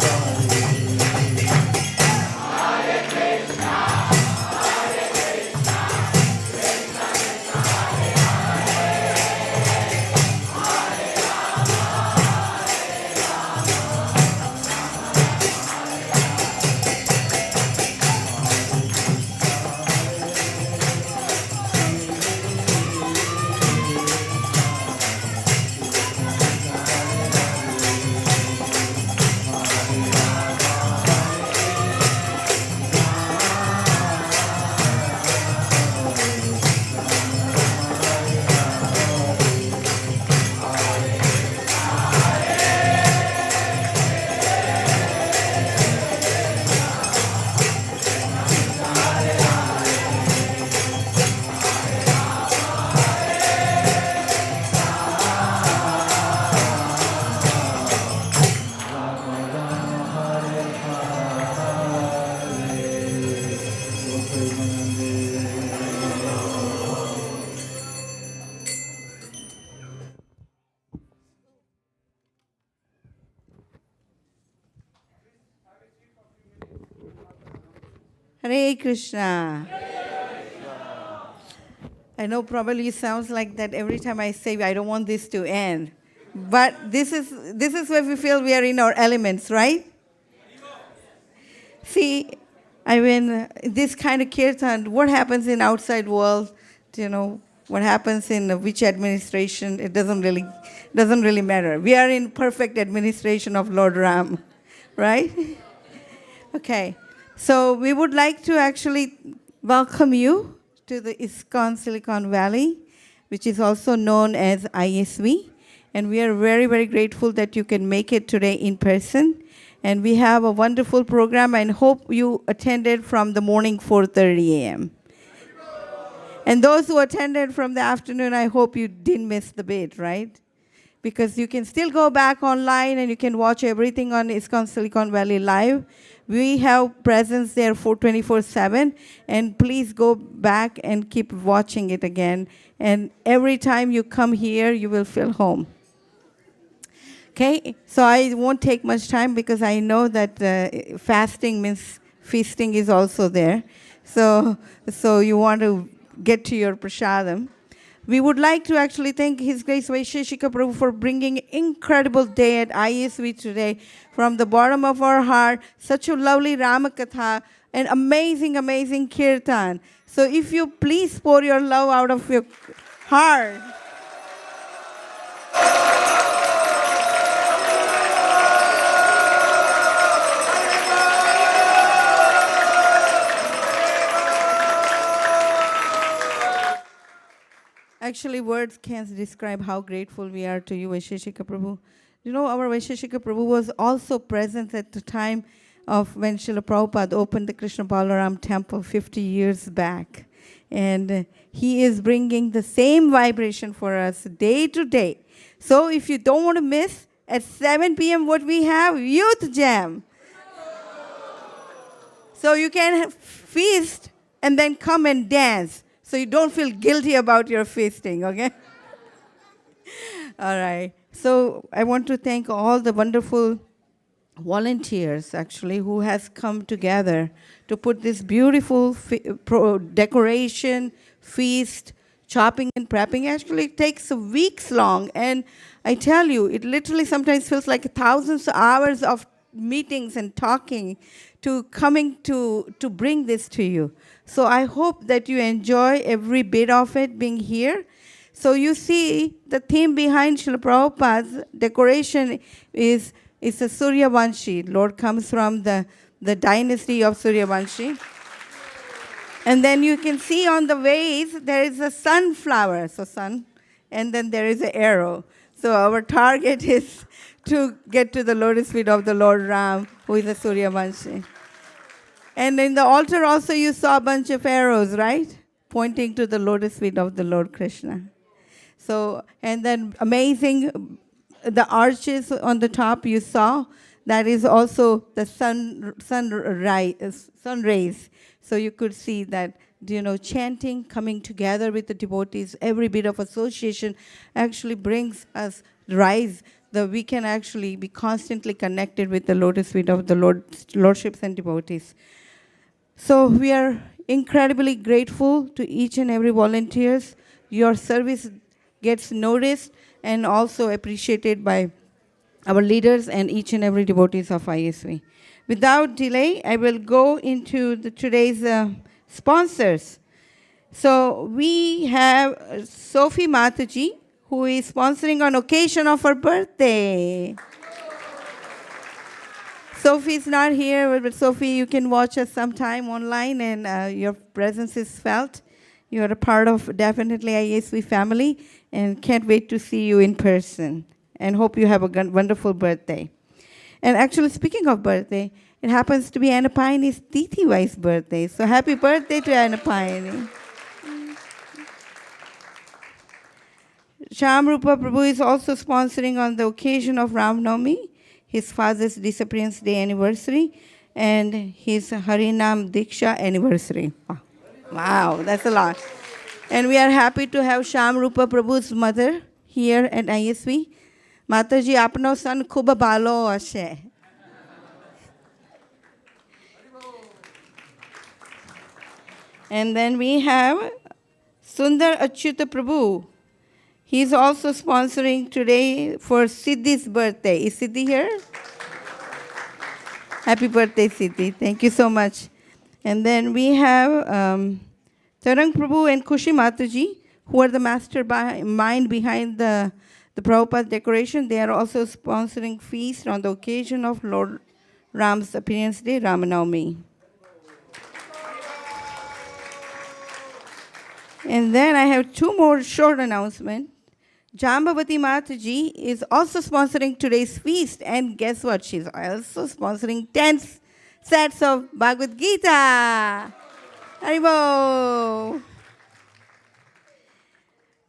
Hare Krishna. I know probably it sounds like that every time I say I don't want this to end. But this is where we feel we are in our elements, right? See, I mean, this kind of kirtan, what happens in outside world, what happens in which administration, it doesn't really matter. We are in perfect administration of Lord Ram, right? Okay, so we would like to actually welcome you to the ISKCON Silicon Valley, which is also known as ISV. And we are very, very grateful that you can make it today in person. And we have a wonderful program, and hope you attended from the morning 4:30 a.m. And those who attended from the afternoon, I hope you didn't miss the bit, right? Because you can still go back online and you can watch everything on ISKCON Silicon Valley Live. We have presence there for 24/7, and please go back and keep watching it again. And every time you come here, you will feel home. Okay, so I won't take much time because I know that fasting means feasting is also there. So you want to get to your prasadam. We would like to actually thank His Grace Vaisesika Prabhu for bringing incredible day at ISV today. From the bottom of our heart, such a lovely Rama Katha, an amazing, amazing kirtan. So if you please pour your love out of your heart. Actually, words can't describe how grateful we are to you, Vaisesika Prabhu. Our Vaisesika Prabhu was also present at the time of when Srila Prabhupada opened the Krishna Balaram temple 50 years back. And he is bringing the same vibration for us day to day. So if you don't want to miss, at 7 p.m. what we have? Youth Jam. So you can feast and then come and dance. So you don't feel guilty about your feasting, okay? All right. So I want to thank all the wonderful volunteers, actually, who has come together to put this beautiful decoration, feast, chopping and prepping. Actually, it takes weeks long. And I tell you, it literally sometimes feels like thousands of hours of meetings and talking to coming to bring this to you. So I hope that you enjoy every bit of it being here. So you see, the theme behind Srila Prabhupada's decoration is a Suryavanshi. Lord comes from the dynasty of Suryavanshi. And then you can see on the vase, there is a sunflower, so sun, and then there is an arrow. So our target is to get to the lotus feet of the Lord Ram, who is a Suryavanshi. And in the altar also you saw a bunch of arrows, right? Pointing to the lotus feet of the Lord Krishna. So, and then amazing, the arches on the top you saw, that is also the sun rays. So you could see that, chanting, coming together with the devotees, every bit of association actually brings us rise. We can actually be constantly connected with the lotus feet of the lordships and devotees. So we are incredibly grateful to each and every volunteers. Your service gets noticed and also appreciated by our leaders and each and every devotees of ISV. Without delay, I will go into today's sponsors. So we have Sophie Mataji, who is sponsoring on occasion of her birthday. Sophie is not here, but Sophie, you can watch us sometime online, and your presence is felt. You are a part of definitely ISV family, and can't wait to see you in person. And hope you have a wonderful birthday. And actually, speaking of birthday, it happens to be Anna Paine's Tithi's birthday. So happy birthday to Anna Paine. Sham Rupa Prabhu is also sponsoring on the occasion of Ram Navami, his father's disappearance day anniversary, and his Harinam Diksha anniversary. Wow, that's a lot. And we are happy to have Sham Rupa Prabhu's mother here at ISV. Mataji, apno son khub balo ashe. And then we have Sundar Achyuta Prabhu. He's also sponsoring today for Siddhi's birthday. Is Siddhi here? Happy birthday, Siddhi. Thank you so much. And then we have Tarang Prabhu and Kushi Mataji, who are the mastermind behind the Prabhupada decoration. They are also sponsoring feast on the occasion of Lord Ram's appearance day, Rama Navami. And then I have two more short announcements. Jambavati Mataji is also sponsoring today's feast. And guess what? She's also sponsoring 10 sets of Bhagavad Gita. Haribo.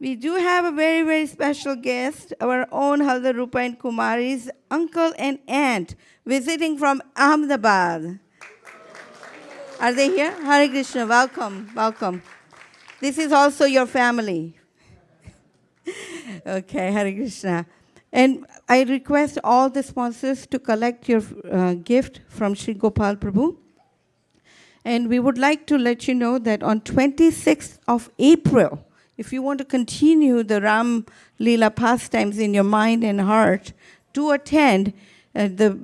We do have a very, very special guest, our own Haldar Rupa and Kumari's uncle and aunt, visiting from Ahmedabad. Are they here? Hare Krishna, welcome, welcome. This is also your family. Okay, Hare Krishna. And I request all the sponsors to collect your gift from Sri Gopal Prabhu. And we would like to let you know that on 26th of April, if you want to continue the Ram Leela pastimes in your mind and heart, to attend the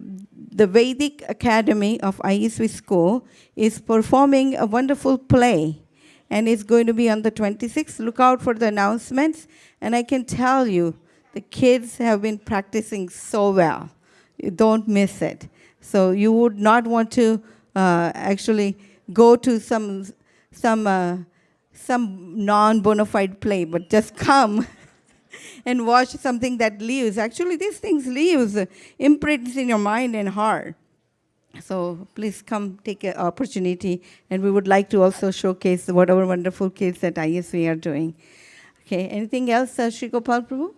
Vedic Academy of ISV School is performing a wonderful play. And it's going to be on the 26th. Look out for the announcements. And I can tell you, the kids have been practicing so well. You don't miss it. So you would not want to actually go to some non-bona fide play, but just come and watch something that leaves. Actually, these things leaves imprints in your mind and heart. So please come take an opportunity, and we would like to also showcase what our wonderful kids at ISV are doing. Okay, anything else, Sri Gopal Prabhu?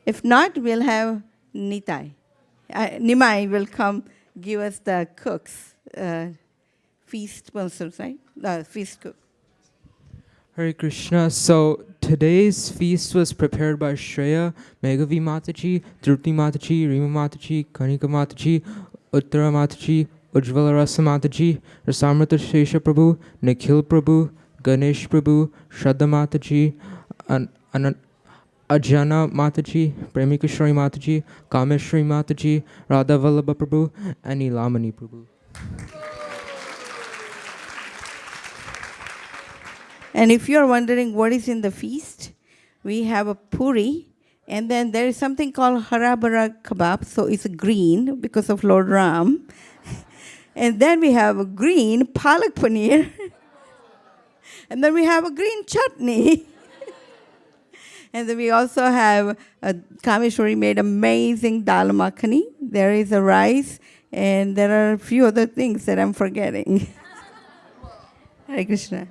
If not, we'll have Nimai will come give us the cooks, feast sponsors, right? Feast cook. Hare Krishna. So today's feast was prepared by Shreya, Meghavi Mataji, Drupti Mataji, Rima Mataji, Kanika Mataji, Uttara Mataji, Ujjvala Rasa Mataji, Rasamrita Shesha Prabhu, Nikhil Prabhu, Ganesh Prabhu, Shraddha Mataji, Ajana Mataji, Premikashri Mataji, Kameshri Mataji, Radha Vallabha Prabhu, and Nilamani Prabhu. And if you're wondering what is in the feast, we have a puri, and then there is something called harabara kebab, so it's green because of Lord Ram. And then we have a green palak paneer. And then we have a green chutney. And then we also have Kameshwari made amazing dal makhani. There is a rice, and there are a few other things that I'm forgetting. Hare Krishna.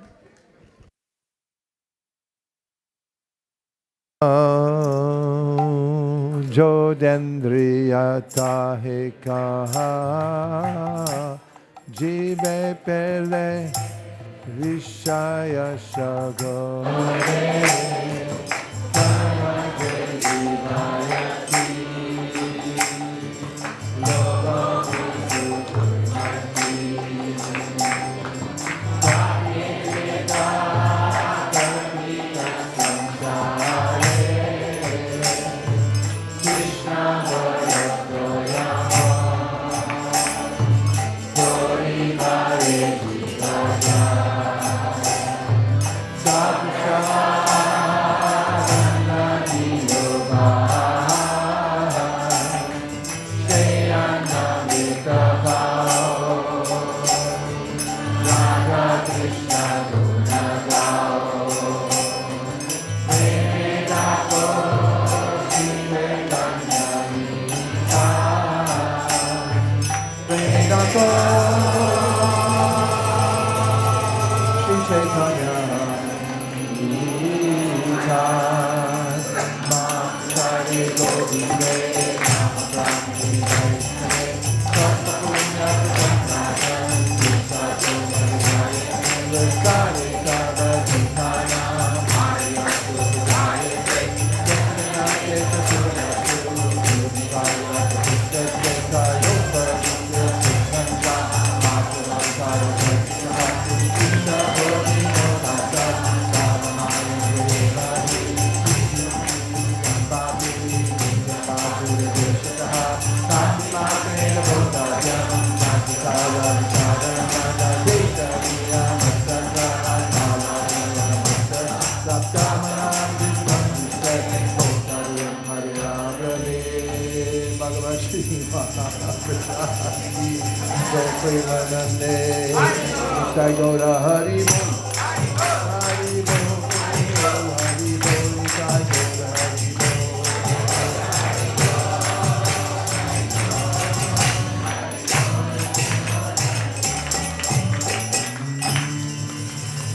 जो dendriya tahe kaha jive pele vishaya shagore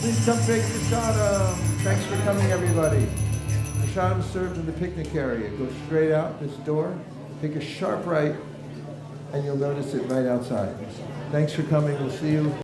Please come take prasadam. Thanks for coming, everybody. Prasadam served in the picnic area. Go straight out this door, take a sharp right, and you'll notice it right outside. Thanks for coming. We'll see you.